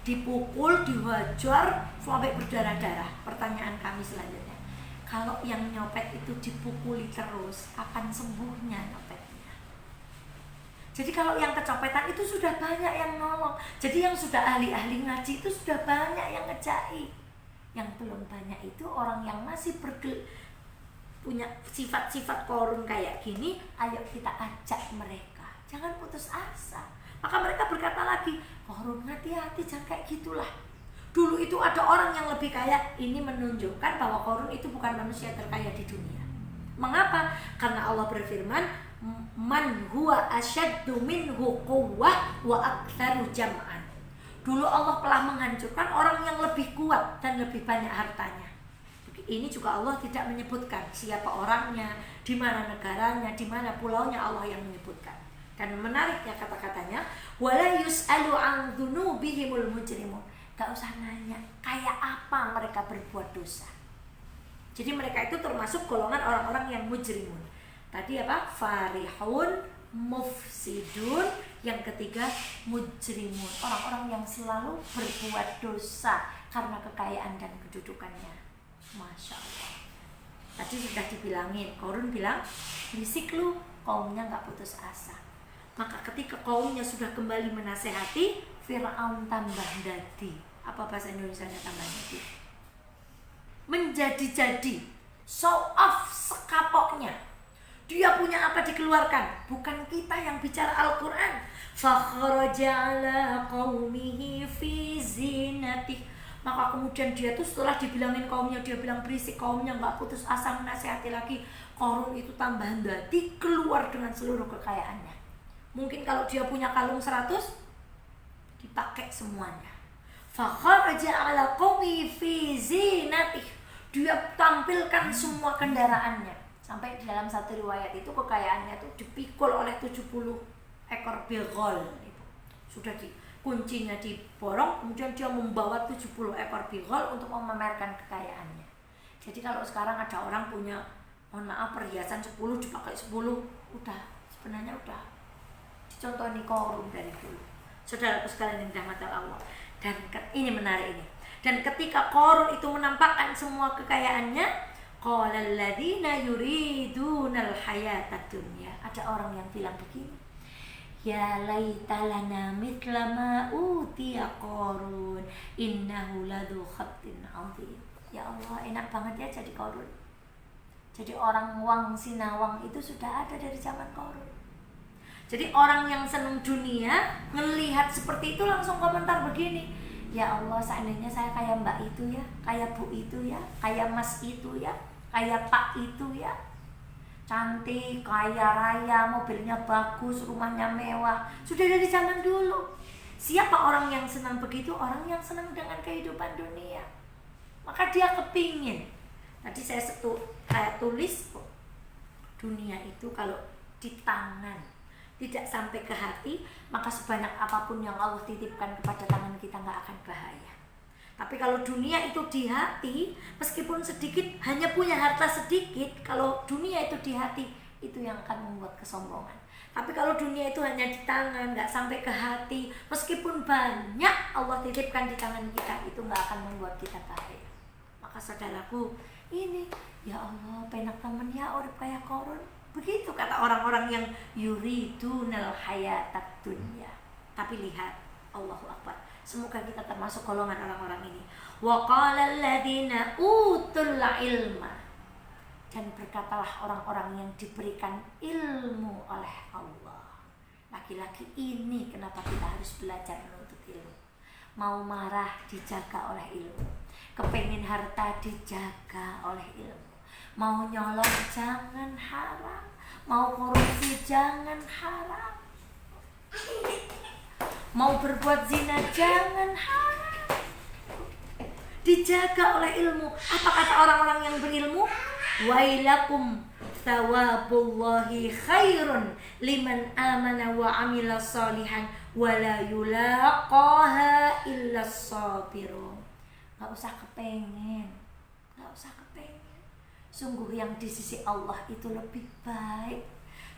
S2: Dipukul, dihajar sampai berdarah-darah. Pertanyaan kami selanjutnya, kalau yang nyopet itu dipukuli terus, kapan sembuhnya nyopetnya? Jadi kalau yang kecopetan itu sudah banyak yang nolong. Jadi yang sudah ahli-ahli ngaji itu sudah banyak yang ngejai. Yang belum banyak itu orang yang masih punya sifat-sifat Qarun kayak gini. Ayo kita ajak mereka, jangan putus asa. Maka mereka berkata lagi, Qarun hati-hati, jangan kayak gitulah. Dulu itu ada orang yang lebih kaya. Ini menunjukkan bahwa Qarun itu bukan manusia terkaya di dunia. Mengapa? Karena Allah berfirman, man huwa asyaddu minhu quwwah wa aktsaru jam'an. Dulu Allah telah menghancurkan orang yang lebih kuat dan lebih banyak hartanya. Ini juga Allah tidak menyebutkan siapa orangnya, di mana negaranya, di mana pulaunya, Allah yang menyebutkan. Dan menariknya kata-katanya, wala yus'alu an dzunubihimul mujrimun. Gak usah nanya kayak apa mereka berbuat dosa. Jadi mereka itu termasuk golongan orang-orang yang mujrimun. Tadi apa? Farihun, mufsidun. Yang ketiga, mujrimun. Orang-orang yang selalu berbuat dosa karena kekayaan dan kedudukannya. Masya Allah. Tadi sudah dibilangin, Qarun bilang, berisik lu, kaumnya gak putus asa. Maka ketika kaumnya sudah kembali menasehati, Fir'aun tambah dadi. Apa bahasa Indonesianya tambah dadi? Menjadi-jadi, show off sekapoknya. Dia punya apa dikeluarkan. Bukan kita yang bicara Al-Quran. Fakhraja ala qaumihi fi zinatih. Maka kemudian dia tuh setelah dibilangin kaumnya, dia bilang berisik, kaumnya gak putus asa menasihati lagi. Qarun itu tambahan dadi, keluar dengan seluruh kekayaannya. Mungkin kalau dia punya kalung 100, dipakai semuanya. Fakhraja ala qaumihi fi zinatih. Dia tampilkan semua kendaraannya. Sampai di dalam satu riwayat itu kekayaannya tuh dipikul oleh 70 ekor bilgol. Sudah kuncinya diborong, kemudian dia membawa 70 ekor bilgol untuk memamerkan kekayaannya. Jadi kalau sekarang ada orang punya, mohon maaf, perhiasan 10 dipakai 10, udah sebenarnya udah dicontohi Qarun dari dulu. Saudaraku sekalian yang dirahmati Allah. Dan ini menarik ini. Dan ketika Qarun itu menampakkan semua kekayaannya, qala alladziina yuridunal hayatad dunya. Ada orang yang bilang begini, ya laita lana mithla ma utiya Qarun innahu ladzu khattin 'adzim. Ya Allah, enak banget ya jadi Qarun. Jadi orang wang sinawang itu sudah ada dari zaman Qarun. Jadi orang yang senang dunia ngelihat seperti itu langsung komentar begini, ya Allah, seandainya saya kayak mbak itu ya, kayak bu itu ya, kayak mas itu ya, kayak pak itu ya, cantik, kaya raya, mobilnya bagus, rumahnya mewah. Sudah dari zaman dulu. Siapa orang yang senang begitu? Orang yang senang dengan kehidupan dunia. Maka dia kepingin. Tadi saya tulis, dunia itu kalau di tangan tidak sampai ke hati, maka sebanyak apapun yang Allah titipkan kepada tangan kita nggak akan bahaya. Tapi kalau dunia itu di hati, meskipun sedikit, hanya punya harta sedikit, kalau dunia itu di hati, itu yang akan membuat kesombongan. Tapi kalau dunia itu hanya di tangan, nggak sampai ke hati, meskipun banyak Allah titipkan di tangan kita, itu nggak akan membuat kita kaya. Maka saudaraku, ini ya Allah, penak temen ya urip kaya korun. Begitu kata orang-orang yang yuridunal hayatat dunya. Tapi lihat, Allahu Akbar. Semoga kita termasuk golongan orang-orang ini. Wa qala alladziina utul ilma. Dan berkatalah orang-orang yang diberikan ilmu oleh Allah. Laki-laki ini kenapa kita harus belajar menuntut ilmu. Mau marah dijaga oleh ilmu. Kepengin harta dijaga oleh ilmu. Mau nyolong jangan haram. Mau korupsi jangan haram. Mau berbuat zina jangan haram. Dijaga oleh ilmu. Apa kata orang-orang yang berilmu? Wailakum thawabullahi khairun liman amana wa amila salihan wa la yulaqaha illa sabirun. Gak usah kepengen. Sungguh yang di sisi Allah itu lebih baik.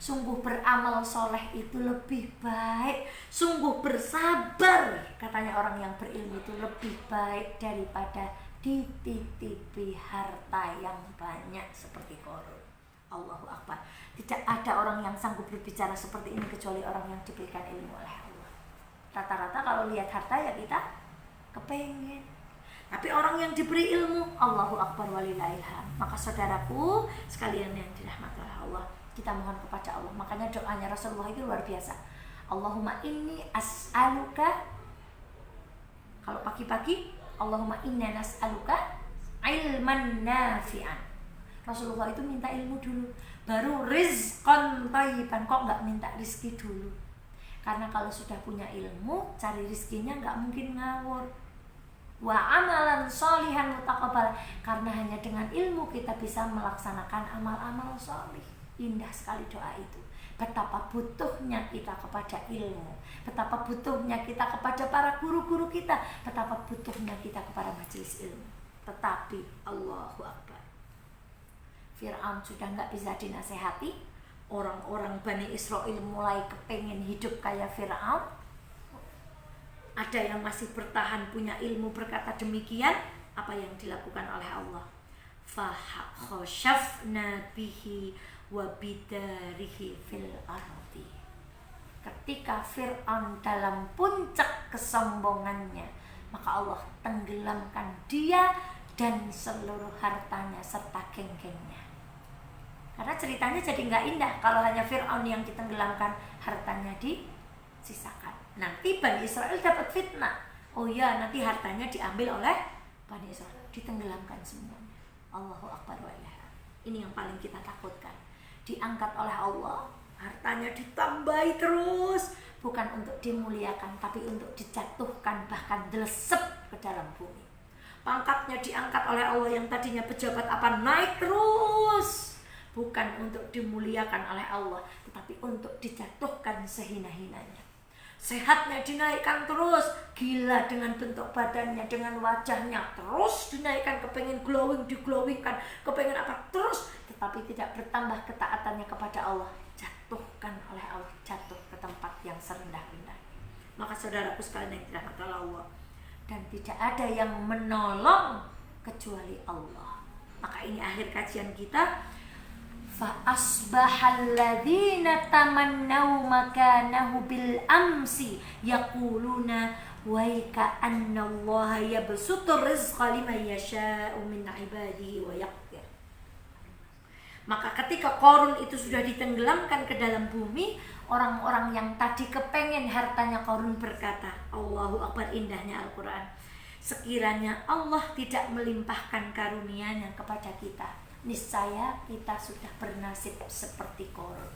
S2: Sungguh beramal soleh itu lebih baik. Sungguh bersabar, katanya orang yang berilmu itu lebih baik daripada dititipi harta yang banyak seperti korun. Allahu Akbar. Tidak ada orang yang sanggup berbicara seperti ini kecuali orang yang diberikan ilmu oleh Allah. Rata-rata kalau lihat harta ya kita kepengen. Tapi orang yang diberi ilmu, Allahu Akbar walillahilham. Maka saudaraku sekalian yang dirahmati oleh Allah, kita mohon kepada Allah. Makanya doanya Rasulullah itu luar biasa. Allahumma inni as'aluka, kalau pagi-pagi Allahumma inna nas'aluka ilman nafi'an. Rasulullah itu minta ilmu dulu, baru rizqan thayyiban. Kok nggak minta rizki dulu? Karena kalau sudah punya ilmu, cari rizkinya nggak mungkin ngawur. Wa amalan sholihan mutaqabbal. Karena hanya dengan ilmu kita bisa melaksanakan amal-amal sholih. Indah sekali doa itu. Betapa butuhnya kita kepada ilmu, betapa butuhnya kita kepada para guru-guru kita, betapa butuhnya kita kepada majelis ilmu. Tetapi Allahu Akbar, Fir'aun sudah nggak bisa dinasehati. Orang-orang Bani Israel mulai kepengen hidup kayak Fir'aun. Ada yang masih bertahan punya ilmu berkata demikian. Apa yang dilakukan oleh Allah? Fakhashafna bihi wa bidarihi fil ardi. Ketika Fir'aun dalam puncak kesombongannya, maka Allah tenggelamkan dia dan seluruh hartanya serta geng-gengnya. Karena ceritanya jadi nggak indah kalau hanya Fir'aun yang ditenggelamkan, hartanya disisakan. Nanti Bani Israel dapat fitnah. Oh ya, nanti hartanya diambil oleh Bani Israel, ditenggelamkan semuanya. Allahu Akbar wa ilaha. Ini yang paling kita takutkan. Diangkat oleh Allah, hartanya ditambahi terus, bukan untuk dimuliakan tapi untuk dijatuhkan, bahkan dilesep ke dalam bumi. Pangkatnya diangkat oleh Allah, yang tadinya pejabat apa naik terus, bukan untuk dimuliakan oleh Allah tetapi untuk dijatuhkan sehina-hinanya. Sehatnya dinaikkan terus, gila dengan bentuk badannya, dengan wajahnya, terus dinaikkan, kepengen glowing, diglowingkan, kepengen apa terus, tetapi tidak bertambah ketaatannya kepada Allah, jatuhkan oleh Allah, jatuh ke tempat yang serendah-rendah. Maka saudaraku sekalian yang dirahmati Allah, dan tidak ada yang menolong kecuali Allah. Maka ini akhir kajian kita. Fa asbahal ladzina tamannaw makanahu bil amsi yaquluna wa ka'anna Allah yabsutur rizqa liman yasha'u min ibadihi wa yaqdir. Maka ketika Qarun itu sudah ditenggelamkan ke dalam bumi, orang-orang yang tadi kepengen hartanya Qarun berkata, Allahu Akbar, indahnya Al-Quran, sekiranya Allah tidak melimpahkan karunia-Nya kepada kita, niscaya kita sudah bernasib seperti Qarun.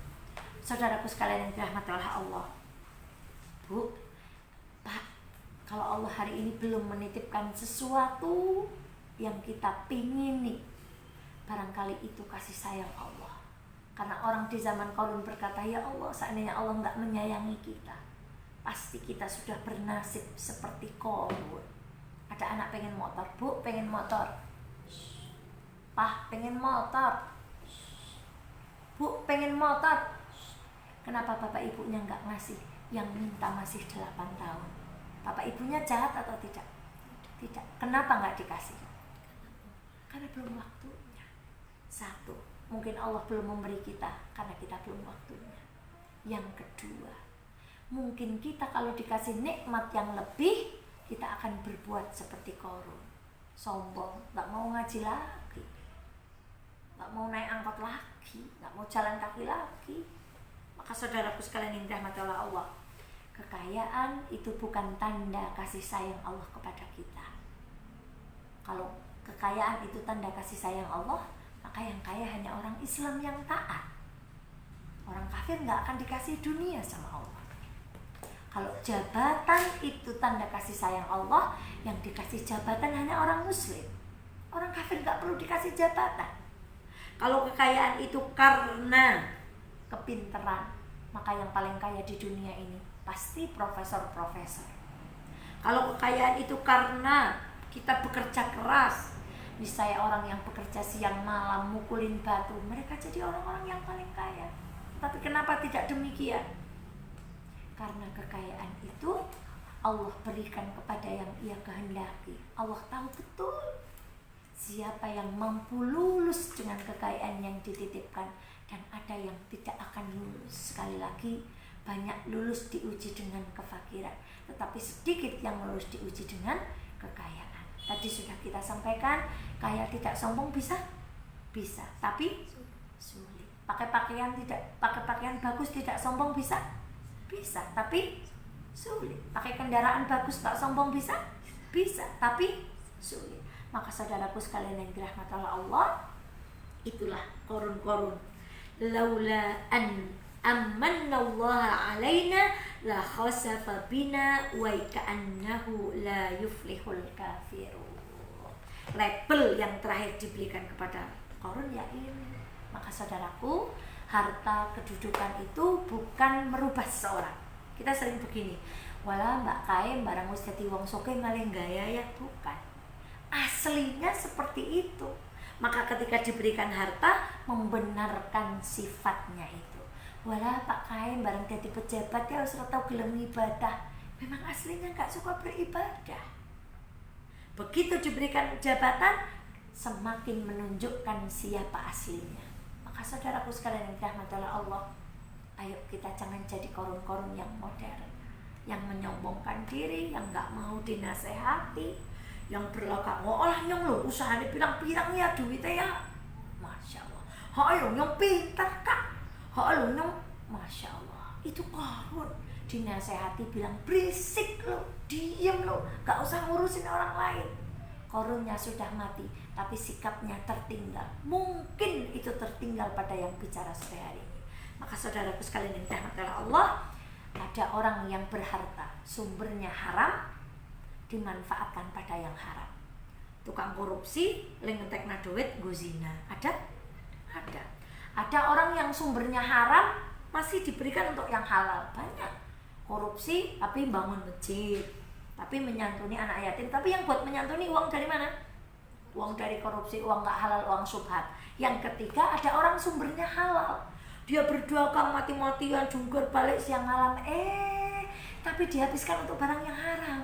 S2: Saudaraku sekalian yang dirahmati oleh Allah, Bu, Pak, kalau Allah hari ini belum menitipkan sesuatu yang kita pingini, barangkali itu kasih sayang Allah. Karena orang di zaman Qarun berkata, ya Allah, seandainya Allah nggak menyayangi kita, pasti kita sudah bernasib seperti Qarun. Ada anak pengen motor, Bu, pengen motor. Pak, pengen motor. Bu, pengen motor. Kenapa bapak ibunya nggak ngasih? Yang minta masih 8 tahun. Bapak ibunya jahat atau tidak? Tidak. Kenapa nggak dikasih? Karena belum waktunya. Satu, mungkin Allah belum memberi kita karena kita belum waktunya. Yang kedua, mungkin kita kalau dikasih nikmat yang lebih, kita akan berbuat seperti Qarun, sombong, nggak mau ngaji lagi, nggak mau naik angkot lagi, nggak mau jalan kaki lagi. Maka saudaraku sekalian yang dirahmati oleh Allah, kekayaan itu bukan tanda kasih sayang Allah kepada kita. Kalau kekayaan itu tanda kasih sayang Allah, maka yang kaya hanya orang Islam yang taat. Orang kafir nggak akan dikasih dunia sama Allah. Kalau jabatan itu tanda kasih sayang Allah, yang dikasih jabatan hanya orang Muslim. Orang kafir nggak perlu dikasih jabatan. Kalau kekayaan itu karena kepinteran, maka yang paling kaya di dunia ini pasti profesor-profesor. Kalau kekayaan itu karena kita bekerja keras, misalnya orang yang bekerja siang malam mukulin batu, mereka jadi orang-orang yang paling kaya. Tapi kenapa tidak demikian? Karena kekayaan itu Allah berikan kepada yang Ia kehendaki. Allah tahu betul siapa yang mampu lulus dengan kekayaan yang dititipkan, dan ada yang tidak akan lulus. Sekali lagi, banyak lulus diuji dengan kefakiran, tetapi sedikit yang lulus diuji dengan kekayaan. Tadi sudah kita sampaikan, kaya tidak sombong bisa? Bisa, tapi sulit. Pakai pakaian bagus tidak sombong bisa? Bisa, tapi sulit. Pakai kendaraan bagus tak sombong bisa? Bisa, tapi sulit. Maka saudaraku sekalian yang dirahmati Allah, itulah Qarun. Laula an amannallaha alaina la khasafa bina wa ka'annahu la yuflihul kafirun. Label yang terakhir diberikan kepada Qarun ya ini. Maka saudaraku, harta kedudukan itu bukan merubah seseorang. Kita sering begini, wala mbak kain barang wis dadi wong soke maling gaya ya, bukan. Aslinya seperti itu. Maka ketika diberikan harta, membenarkan sifatnya itu. Wala pak kain barang dadi pejabat ya harus tau gelem ibadah. Memang aslinya gak suka beribadah. Begitu diberikan jabatan, semakin menunjukkan siapa aslinya. Maka saudaraku sekalian yang dirahmati oleh Allah, ayo kita jangan jadi Qarun-Qarun yang modern, yang menyombongkan diri, yang gak mau dinasehati, yang berlagak ngolah nyong lo usahanya pirang-pirang ya duitnya ya, masya Allah. Hayo nyong pintar kak, hayo nyong, masya Allah. Itu Qarun, dinasehati bilang berisik lo, diem lo, gak usah ngurusin orang lain. Qarunnya sudah mati, tapi sikapnya tertinggal. Mungkin itu tertinggal pada yang bicara sore hari ini. Maka saudaraku sekalian yang dirahmati Allah, ada orang yang berharta, sumbernya haram, dimanfaatkan pada yang haram. Tukang korupsi, lengetekna duit, go zina. Ada? Ada. Ada orang yang sumbernya haram, masih diberikan untuk yang halal. Banyak. Korupsi, tapi bangun masjid, tapi menyantuni anak yatim. Tapi yang buat menyantuni uang dari mana? Uang dari korupsi, uang gak halal, uang syubhat. Yang ketiga, ada orang sumbernya halal. Dia berdoa kang mati-matian, jungkir balik siang malam, tapi dihabiskan untuk barang yang haram.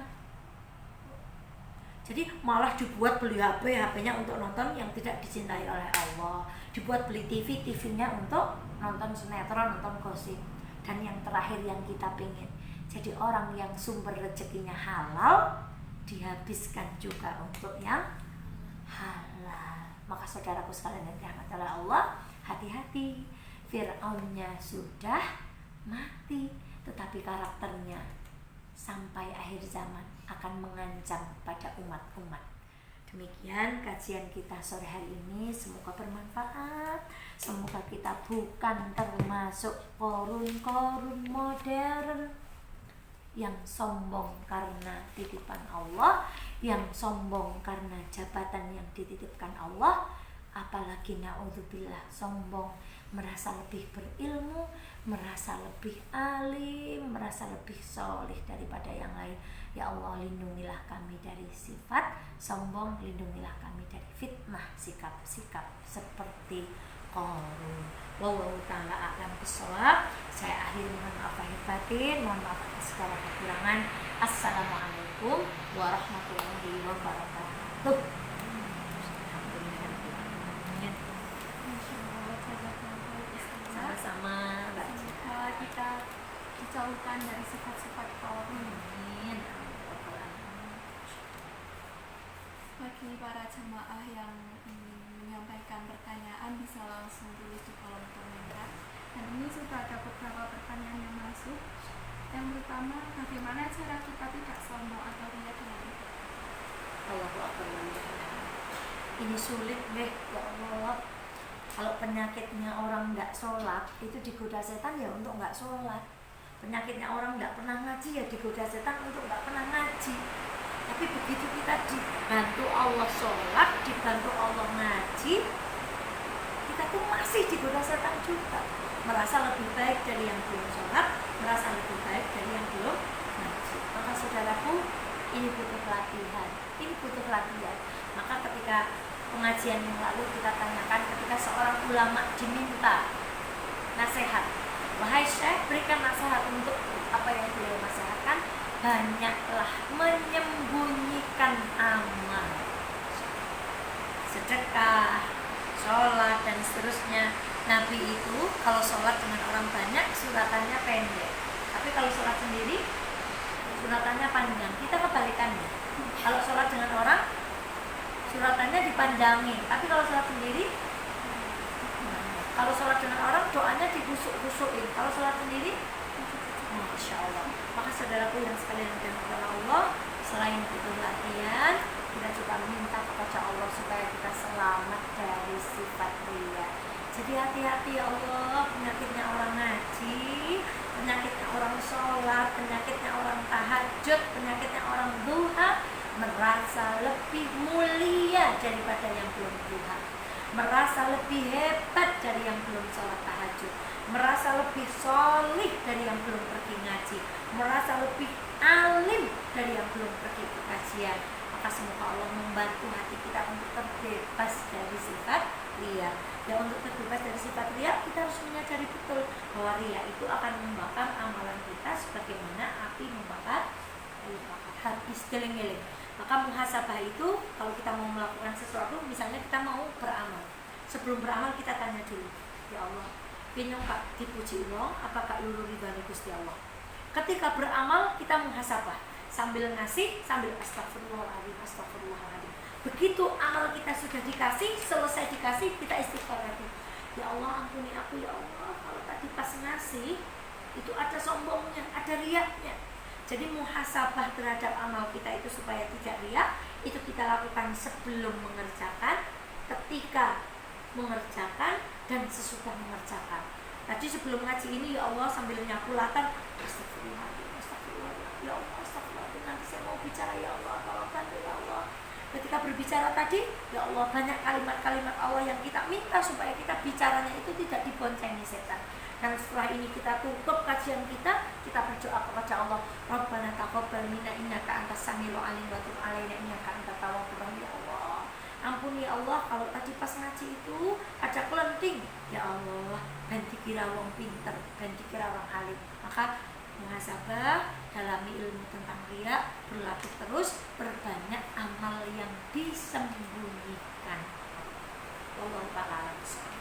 S2: Jadi malah dibuat beli HP-nya untuk nonton yang tidak dicintai oleh Allah. Dibuat beli TV-nya untuk nonton sinetron, nonton gosip. Dan yang terakhir yang kita pengen, jadi orang yang sumber rezekinya halal, dihabiskan juga untuk yang halal. Maka saudaraku sekalian yang dirahmati oleh Allah, hati-hati. Fir'aunnya sudah mati, tetapi karakternya sampai akhir zaman akan mengancam pada umat-umat. Demikian kajian kita sore hari ini, semoga bermanfaat. Semoga kita bukan termasuk Qarun-Qarun modern yang sombong karena titipan Allah, yang sombong karena jabatan yang dititipkan Allah, apalagi na'udzubillah sombong merasa lebih berilmu, merasa lebih alim, merasa lebih solih daripada yang lain. Ya Allah, lindungilah kami dari sifat sombong, lindungilah kami dari fitnah sikap-sikap seperti Qarun. Wallahu ta'ala a'lam bishawab. Saya akhiri dengan maaf lahir batin, mohon maaf atas segala kekurangan. Assalamualaikum warahmatullahi wabarakatuh. Alhamdulillahirrahmanirrahim. Sama-sama Mbak.
S1: Semoga kita dijauhkan dari sifat-sifat kaum.
S2: Amin.
S1: Bagi para jemaah yang ingin menyampaikan pertanyaan bisa langsung tulis di kolom komentar. Dan ini sudah ada beberapa pertanyaan yang masuk. Yang pertama, bagaimana cara kita tidak sombong atau riya dalam ibadah?
S2: Allahu Akbar. Ini sulit deh ya Allah. Kalau penyakitnya orang nggak sholat itu digoda setan ya untuk nggak sholat. Penyakitnya orang nggak pernah ngaji ya digoda setan untuk nggak pernah ngaji. Tapi begitu kita dibantu Allah sholat, dibantu Allah ngaji, kita tuh masih digoda setan juga. Merasa lebih baik dari yang belum sholat, merasa lebih baik dari yang belum ngaji. Maka saudaraku, ini butuh latihan. Ini butuh latihan. Maka ketika pengajian yang lalu kita tanyakan, ketika seorang ulama diminta nasihat, wahai Syekh, berikan nasihat untuk apa yang beliau nasihatkan. Banyaklah menyembunyikan amal, sedekah, sholat dan seterusnya. Nabi itu kalau sholat dengan orang banyak suratannya pendek, tapi kalau sholat sendiri suratannya panjang. Kita kebalikannya. Kalau sholat dengan orang suratannya dipanjangin, tapi kalau sholat sendiri, kalau sholat dengan orang doanya dibusuk-busukin. Kalau sholat sendiri, Masya Allah. Maka saudaraku yang sekalian dimuliakan Allah, selain itu latihan, kita juga minta kepada Allah supaya kita selamat dari sifat riya. Jadi hati-hati ya Allah, penyakitnya orang ngaji, penyakitnya orang sholat, penyakitnya orang tahajud, penyakitnya orang duha, merasa lebih mulia daripada yang belum duha, merasa lebih hebat dari yang belum sholat tahajud, merasa lebih solih dari yang belum pergi ngaji, merasa lebih alim dari yang belum pergi ke kajian. Maka semoga Allah membantu hati kita untuk terbebas dari sifat riya. Dan untuk terbebas dari sifat riya, kita harus menyadari betul bahwa riya itu akan membakar amalan kita sebagaimana api membakar habis geleng-geleng. Maka muhasabah itu, kalau kita mau melakukan sesuatu, misalnya kita mau beramal, sebelum beramal kita tanya dulu, ya Allah, pinyong Pak dipuji Allah, apakah lulu ridhani Gusti Allah. Ketika beramal kita muhasabah, sambil ngasih, sambil astagfirullahaladzim, astagfirullahaladzim. Begitu amal kita sudah dikasih, selesai dikasih, kita istighfar lagi. Ya Allah, ampuni aku ya Allah, kalau tadi pas ngasih itu ada sombongnya, ada riaknya. Jadi muhasabah terhadap amal kita itu supaya tidak riak, itu kita lakukan sebelum mengerjakan, ketika mengerjakan, dan sesudah mengerjakan. Tadi sebelum ngaji ini, ya Allah, sambil nyapu latar, astagfirullahaladzim, astagfirullahaladzim, ya Allah, astagfirullahaladzim, nanti saya mau bicara, ya Allah, tolong bantu ya Allah. Ketika berbicara tadi, ya Allah, banyak kalimat-kalimat Allah yang kita minta supaya kita bicaranya itu tidak diboncengi setan. Dan setelah ini kita tutup kajian kita berdoa kepada Allah, Rabbana taqabbal minna innaka antas samiul alim wa tub alaina innaka antat tawwabur rahim. Ya Allah, ampuni ya Allah, kalau tadi pas ngaji itu ada kelenting, ya Allah, dan dikira wong pinter, dan dikira wong alim. Maka muhasabah, dalami ilmu tentang riya, berlatih terus, perbanyak amal yang disembunyikan. Wallahu ta'ala bishawab.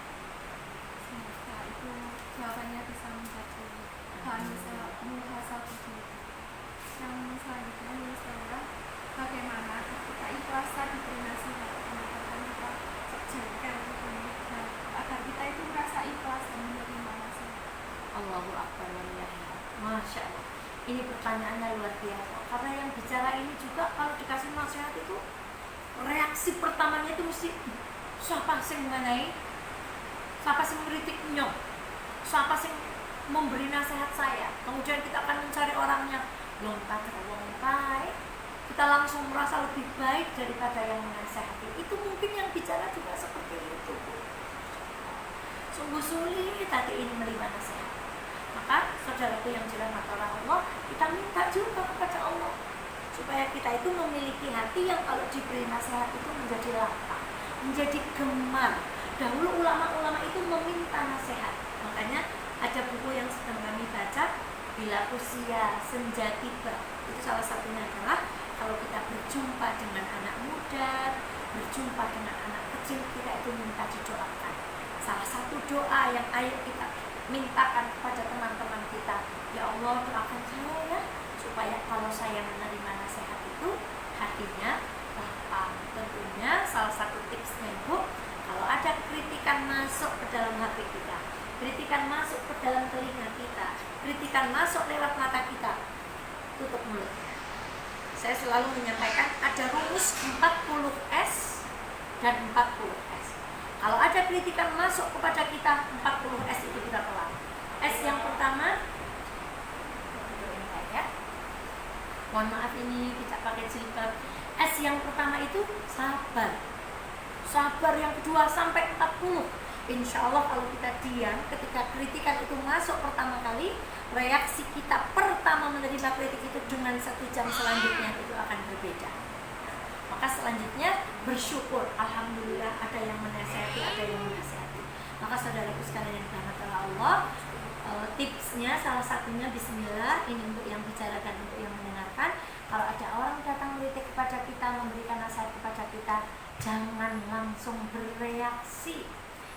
S1: Semoga itu jawabannya bisa menjadi bahan muhasabah kita. Yang selanjutnya ini saya, bagaimana ketika ikhlas diberi nasihat, mengatakan kita sejajar agar kita itu merasa ikhlas dan menerima nasihat.
S2: Allahu Akbar walillahi. Masya Allah. Ini pertanyaannya luar biasa. Karena yang bicara ini juga kalau dikasih nasihat itu reaksi pertamanya itu mesti siapa sing mengenai, siapa sing meritik nyok, siapa sing memberi nasihat saya. Kemudian kita akan mencari orangnya. Belum kata wong baik, kita langsung merasa lebih baik daripada yang menasihati. Itu mungkin yang bicara juga seperti itu. Sungguh sulit hati ini menerima nasihat. Maka saudaraku yang dirahmati Allah, kita minta juga kepada Allah supaya kita itu memiliki hati yang kalau diberi nasihat itu menjadi lapang, menjadi gemar, Dahulu ulama-ulama itu meminta nasihat. Makanya ada buku yang sedang kami baca, Bila Usia Senja Tiba. Itu salah satunya adalah kalau kita berjumpa dengan anak muda, berjumpa dengan anak kecil, kita itu minta didoakan. Salah satu doa yang ayo kita mintakan kepada teman-teman kita, ya Allah doakan saya ya, supaya kalau saya menerima nasihat itu hatinya lapang. Tentunya salah satu tipsnya Ibu, kalau ada kritikan masuk ke dalam hati kita, kritikan masuk ke dalam telinga kita, kritikan masuk lewat mata kita, tutup mulutnya. Saya selalu menyampaikan ada rumus 40S dan 40S. Kalau ada kritikan masuk kepada kita, 40S itu kita tolak. S yang pertama, ya. Mohon maaf ini tidak pakai jilbab. S yang pertama itu sabar. Sabar yang kedua sampai 40. Insya Allah kalau kita diam ketika kritikan itu masuk pertama kali, reaksi kita pertama menerima kritik itu dengan 1 jam selanjutnya itu akan berbeda. Maka selanjutnya bersyukur, alhamdulillah ada yang menasihati, ada yang menasihati. Maka saudaraku sekalian yang dirahmati Allah, tipsnya salah satunya bismillah, ini untuk yang bicara dan untuk yang mendengarkan. Kalau ada orang datang mengkritik kepada kita, memberikan nasihat kepada kita, jangan langsung bereaksi,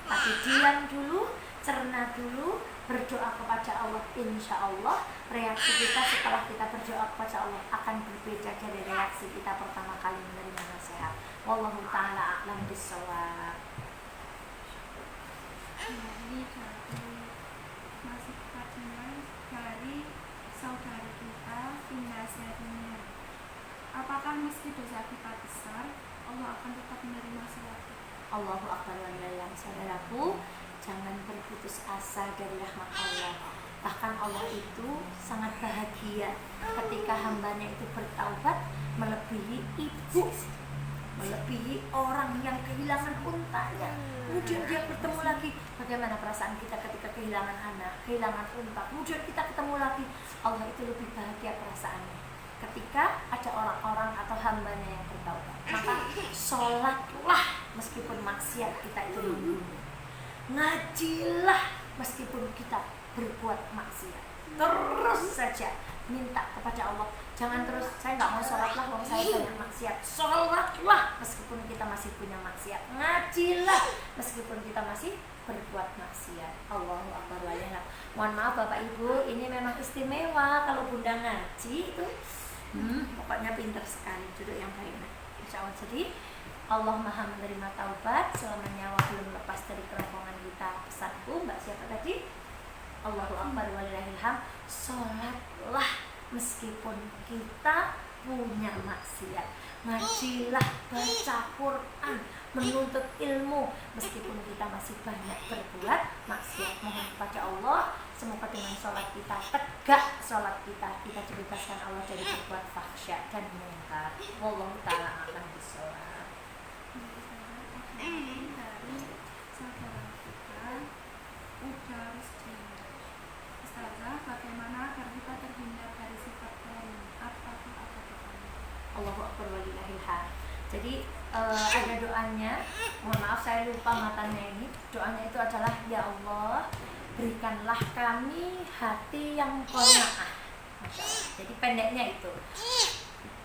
S2: tapi diam dulu, cerna dulu, berdoa kepada Allah. Insya Allah reaksi kita setelah kita berdoa kepada Allah akan berbeda dari reaksi kita pertama kali menerima nasihat. Wallahu ta'ala a'lam bishawab.
S1: Ini masih pertanyaan dari saudara kita Indasarinya. Apakah meski dosa kita besar, Allah akan tetap menerima sholat?
S2: Allahu akbar walillah. Saudaraku, jangan berputus asa dari rahmat Allah. Bahkan Allah itu sangat bahagia ketika hambanya itu bertaubat, melebihi ibu, melebihi orang yang kehilangan untanya. Kemudian dia bertemu lagi. Bagaimana perasaan kita ketika kehilangan anak, kehilangan unta, kemudian kita ketemu lagi. Allah itu lebih bahagia perasaannya ketika ada orang-orang atau hambanya yang bertaubat. Maka sholatlah meskipun maksiat kita itu membunuh, ngajilah meskipun kita berbuat maksiat. Terus saja minta kepada Allah. Jangan terus, saya nggak mau sholat lah, wong saya banyak maksiat. Sholatlah meskipun kita masih punya maksiat. Ngajilah meskipun kita masih berbuat maksiat. Allahu akbar walillah. Mohon maaf Bapak Ibu, ini memang istimewa kalau Bunda ngaji itu. Pokoknya pintar sekali, duduk yang baik. Insya Allah. Jadi Allah maha menerima taubat selama nyawa belum lepas dari kerongkongan kita. Pesanku Mbak siapa tadi? Allahu akbar walillahil hamd. Sholatlah meskipun kita punya maksiat. Ngajilah, baca Quran, menuntut ilmu meskipun kita masih banyak berbuat maksiat. Mohon kepada Allah semoga dengan sholat kita tegak, sholat kita dibebaskan Allah dari berbuat fahsya dan munkar. Wallahu ta'ala a'lam bishawab.
S1: Dari saudara kita Uda Rusdina. Ustazah, bagaimana agar kita terhindar dari sifat lain? Apa doanya?
S2: Allahu akbar walillahil hamd. Jadi ada doanya. Mohon maaf saya lupa matanya ini. Doanya itu adalah, ya Allah, berikanlah kami hati yang qanaah. Masya Allah. Jadi pendeknya itu,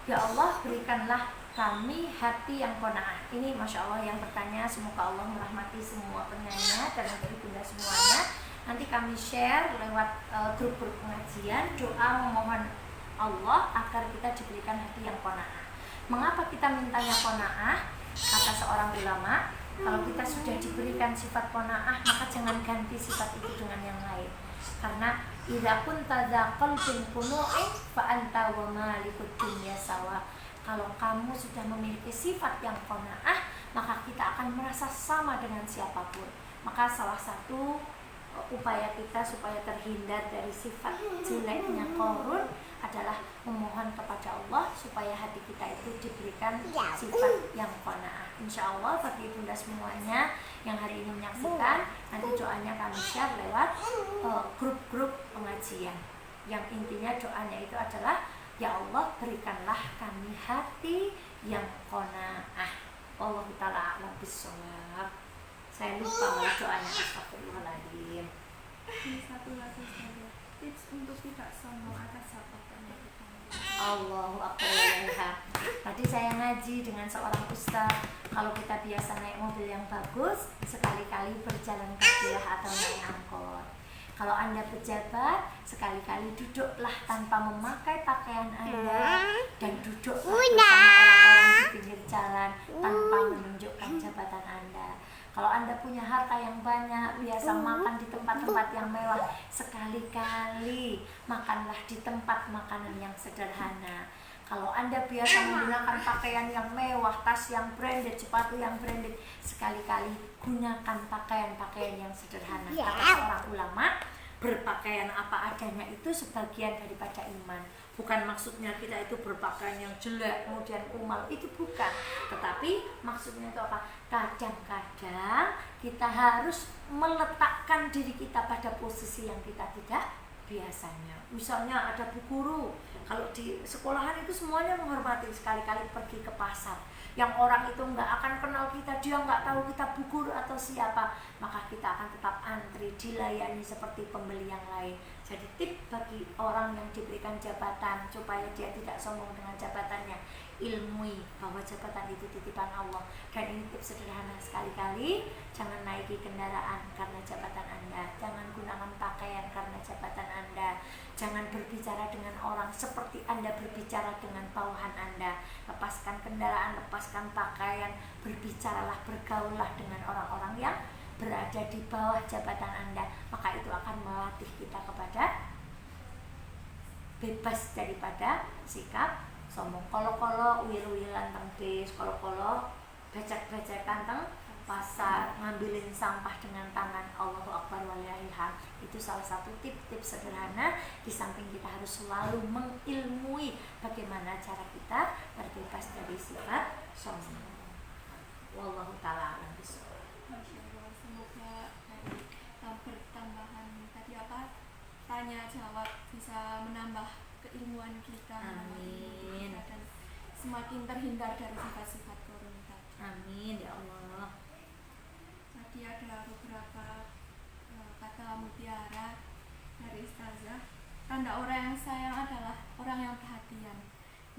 S2: ya Allah, berikanlah kami hati yang qanaah. Ini Masya Allah yang bertanya, semoga Allah merahmati semua penanya dan untuk ibunda semuanya. Nanti kami share lewat grup-grup pengajian doa memohon Allah agar kita diberikan hati yang qanaah. Mengapa kita mintanya qanaah? Kata seorang ulama, kalau kita sudah diberikan sifat qanaah, maka jangan ganti sifat itu dengan yang lain. Karena idza kunta dza qalbin qunu'in fa anta wa malikud dunya sawa. Kalau kamu sudah memiliki sifat yang qanaah, maka kita akan merasa sama dengan siapapun. Maka salah satu upaya kita supaya terhindar dari sifat jeleknya Qarun adalah memohon kepada Allah supaya hati kita itu diberikan sifat yang qanaah. Insya Allah bagi ibunda semuanya yang hari ini menyaksikan, nanti doanya kami share lewat grup-grup pengajian. Yang intinya doanya itu adalah, ya Allah berikanlah kami hati yang qanaah. Wallahu ta'ala a'lam bishawab. Saya lupa malah doanya. Astagfirullahaladzim.
S1: Ini satu lagi saja tips untuk tidak sombong atas jabatan yang kita miliki.
S2: Allahu Akbar. Tadi saya ngaji dengan seorang ustaz, kalau kita biasa naik mobil yang bagus, sekali-kali berjalan kakilah atau naik angkot. Kalau Anda pejabat, sekali-kali duduklah tanpa memakai pakaian Anda dan duduk bersama orang-orang di pinggir jalan tanpa menunjukkan jabatan Anda. Kalau Anda punya harta yang banyak, biasa makan di tempat-tempat yang mewah, sekali-kali makanlah di tempat makanan yang sederhana. Kalau Anda biasa menggunakan pakaian yang mewah, tas yang branded, sepatu yang branded, sekali-kali gunakan pakaian-pakaian yang sederhana. Kata seorang ulama, berpakaian apa adanya itu sebagian daripada iman. Bukan maksudnya kita itu berpakaian yang jelek, kemudian kumal, itu bukan. Tetapi maksudnya itu apa? Kadang-kadang kita harus meletakkan diri kita pada posisi yang kita tidak biasanya. Misalnya ada bu guru, kalau di sekolahan itu semuanya menghormati, sekali-kali pergi ke pasar yang orang itu nggak akan kenal kita, dia nggak tahu kita bu guru atau siapa, maka kita akan tetap antri, dilayani seperti pembeli yang lain. Jadi tip bagi orang yang diberikan jabatan supaya dia tidak sombong dengan jabatannya, ilmui bahwa jabatan itu titipan Allah. Dan ini tips sederhana, sekali-kali jangan naiki kendaraan karena jabatan Anda, jangan gunakan pakaian karena jabatan Anda, jangan berbicara dengan orang seperti Anda berbicara dengan bawahan Anda. Lepaskan kendaraan, lepaskan pakaian, berbicaralah, bergaullah dengan orang-orang yang berada di bawah jabatan Anda, maka itu akan melatih kita kepada bebas daripada sikap sombong. Kolo-kolo wil-wilan teng bis, kolo-kolo becek-becekan teng pasar, ngambilin sampah dengan tangan, Allahu Akbar walillahilham. Itu salah satu tips sederhana, di samping kita harus selalu mengilmui bagaimana cara kita terbebas dari sifat sombong. Wallahu ta'ala a'lam bishawab.
S1: Masya Allah, semoga dari pertambahan tadi apa tanya jawab bisa menambah keilmuan kita,
S2: Amin.
S1: dan semakin terhindar dari sifat-sifat korun tadi.
S2: Amin ya Allah.
S1: Tadi ada beberapa kata mutiara dari Ustazah. Tanda orang yang sayang adalah orang yang perhatian.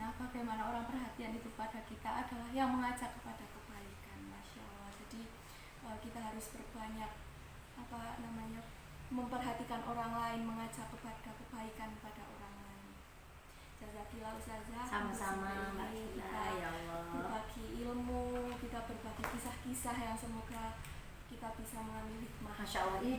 S1: Nah, bagaimana orang perhatian itu pada kita adalah yang mengajak kepada kebaikan. Masya Allah. Jadi kita harus berbanyak memperhatikan orang lain, mengajak kepada kebaikan pada orang lain. Jazakillah Ustazah.
S2: Sama-sama Mbak
S1: kita
S2: Ila, ya Allah.
S1: berbagi ilmu, kita berbagi kisah-kisah yang semoga kita bisa mengambil hikmah.
S2: Masya Allah, ini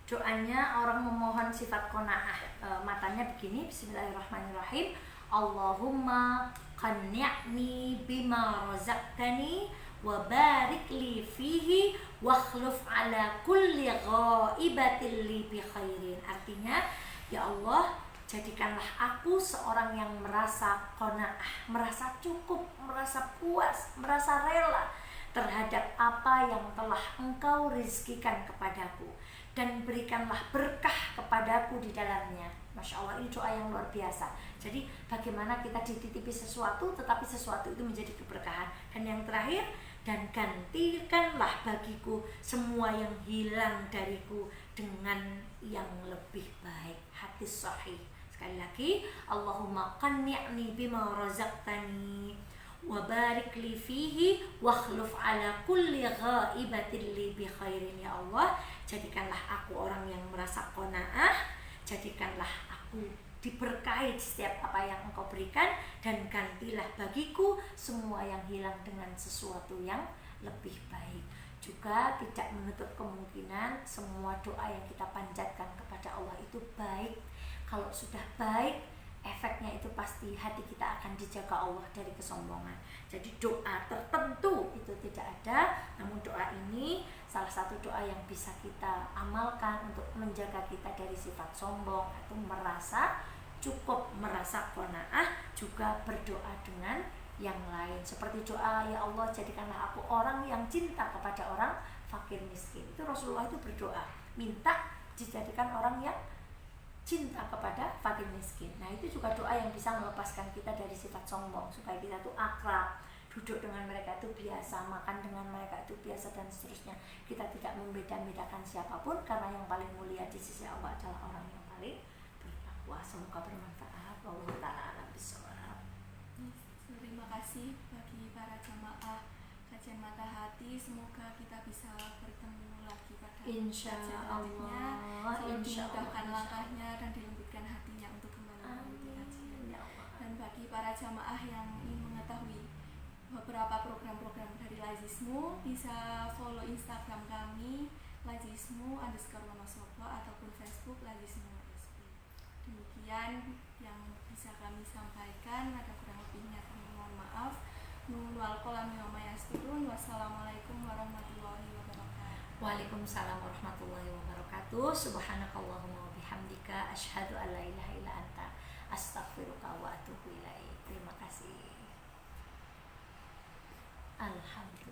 S2: doanya orang memohon sifat qanaah. Matanya begini, bismillahirrahmanirrahim. Allahumma qanni'ni bima razaqtani wa barik li fihi wa khluf ala kulli ghaibatin li bi khairin. Artinya, ya Allah, jadikanlah aku seorang yang merasa qanaah, merasa cukup, merasa puas, merasa rela terhadap apa yang telah Engkau rizkikan kepadaku, dan berikanlah berkah kepadaku di dalamnya. Masya Allah, ini doa yang luar biasa. Jadi bagaimana kita dititipi sesuatu, tetapi sesuatu itu menjadi keberkahan. Dan yang terakhir, dan gantikanlah bagiku semua yang hilang dariku dengan yang lebih baik. Hadis sahih. Sekali lagi, Allahumma qanni'ni bima razaqtani wa barik li fihi wa khluf ala kulli ghaibatin li bi khairin. Ya Allah, jadikanlah aku orang yang merasa qanaah, jadikanlah aku diberkahi setiap apa yang Engkau berikan, dan gantilah bagiku semua yang hilang dengan sesuatu yang lebih baik. Juga tidak menutup kemungkinan semua doa yang kita panjatkan kepada Allah itu baik. Kalau sudah baik, efeknya itu pasti hati kita akan dijaga Allah dari kesombongan. Jadi doa tertentu itu tidak ada, namun doa ini salah satu doa yang bisa kita amalkan untuk menjaga kita dari sifat sombong atau merasa cukup, merasa qanaah. Juga berdoa dengan yang lain, seperti doa, ya Allah jadikanlah aku orang yang cinta kepada orang fakir miskin. Itu Rasulullah itu berdoa, minta dijadikan orang yang cinta kepada fakir miskin. Nah, itu juga doa yang bisa melepaskan kita dari sifat sombong, supaya kita tuh akrab. duduk dengan mereka itu biasa, makan dengan mereka itu biasa, dan seterusnya. Kita tidak membeda-bedakan siapapun, karena yang paling mulia di sisi Allah adalah orang yang paling bertakwa. Semoga bermanfaat. Wallahu ta'ala bishawab.
S1: Terima kasih bagi para jamaah kajian Mata Hati. Semoga kita bisa bertemu lagi pada
S2: Insya
S1: kajian selanjutnya.
S2: Allah,
S1: Semoga
S2: insya
S1: dimudahkan
S2: Allah.
S1: langkahnya dan dilembutkan hatinya untuk kembali mengikuti kajian.
S2: Ya Allah.
S1: Dan bagi para jamaah yang ingin mengetahui beberapa program-program dari Lazismu, bisa follow Instagram kami lazismu_wonosobo ataupun Facebook Lazismu SP. Demikian yang bisa kami sampaikan, ada kurang lebihnya kami mohon maaf. Nun wal qalam wa ma yasturun. Wassalamualaikum warahmatullahi wabarakatuh.
S2: Waalaikumsalam warahmatullahi wabarakatuh. Subhanakallahumma wa bihamdika asyhadu an la ilaha illa anta astaghfiruka wa atubu ilaik. Terima kasih. Alhamdulillah.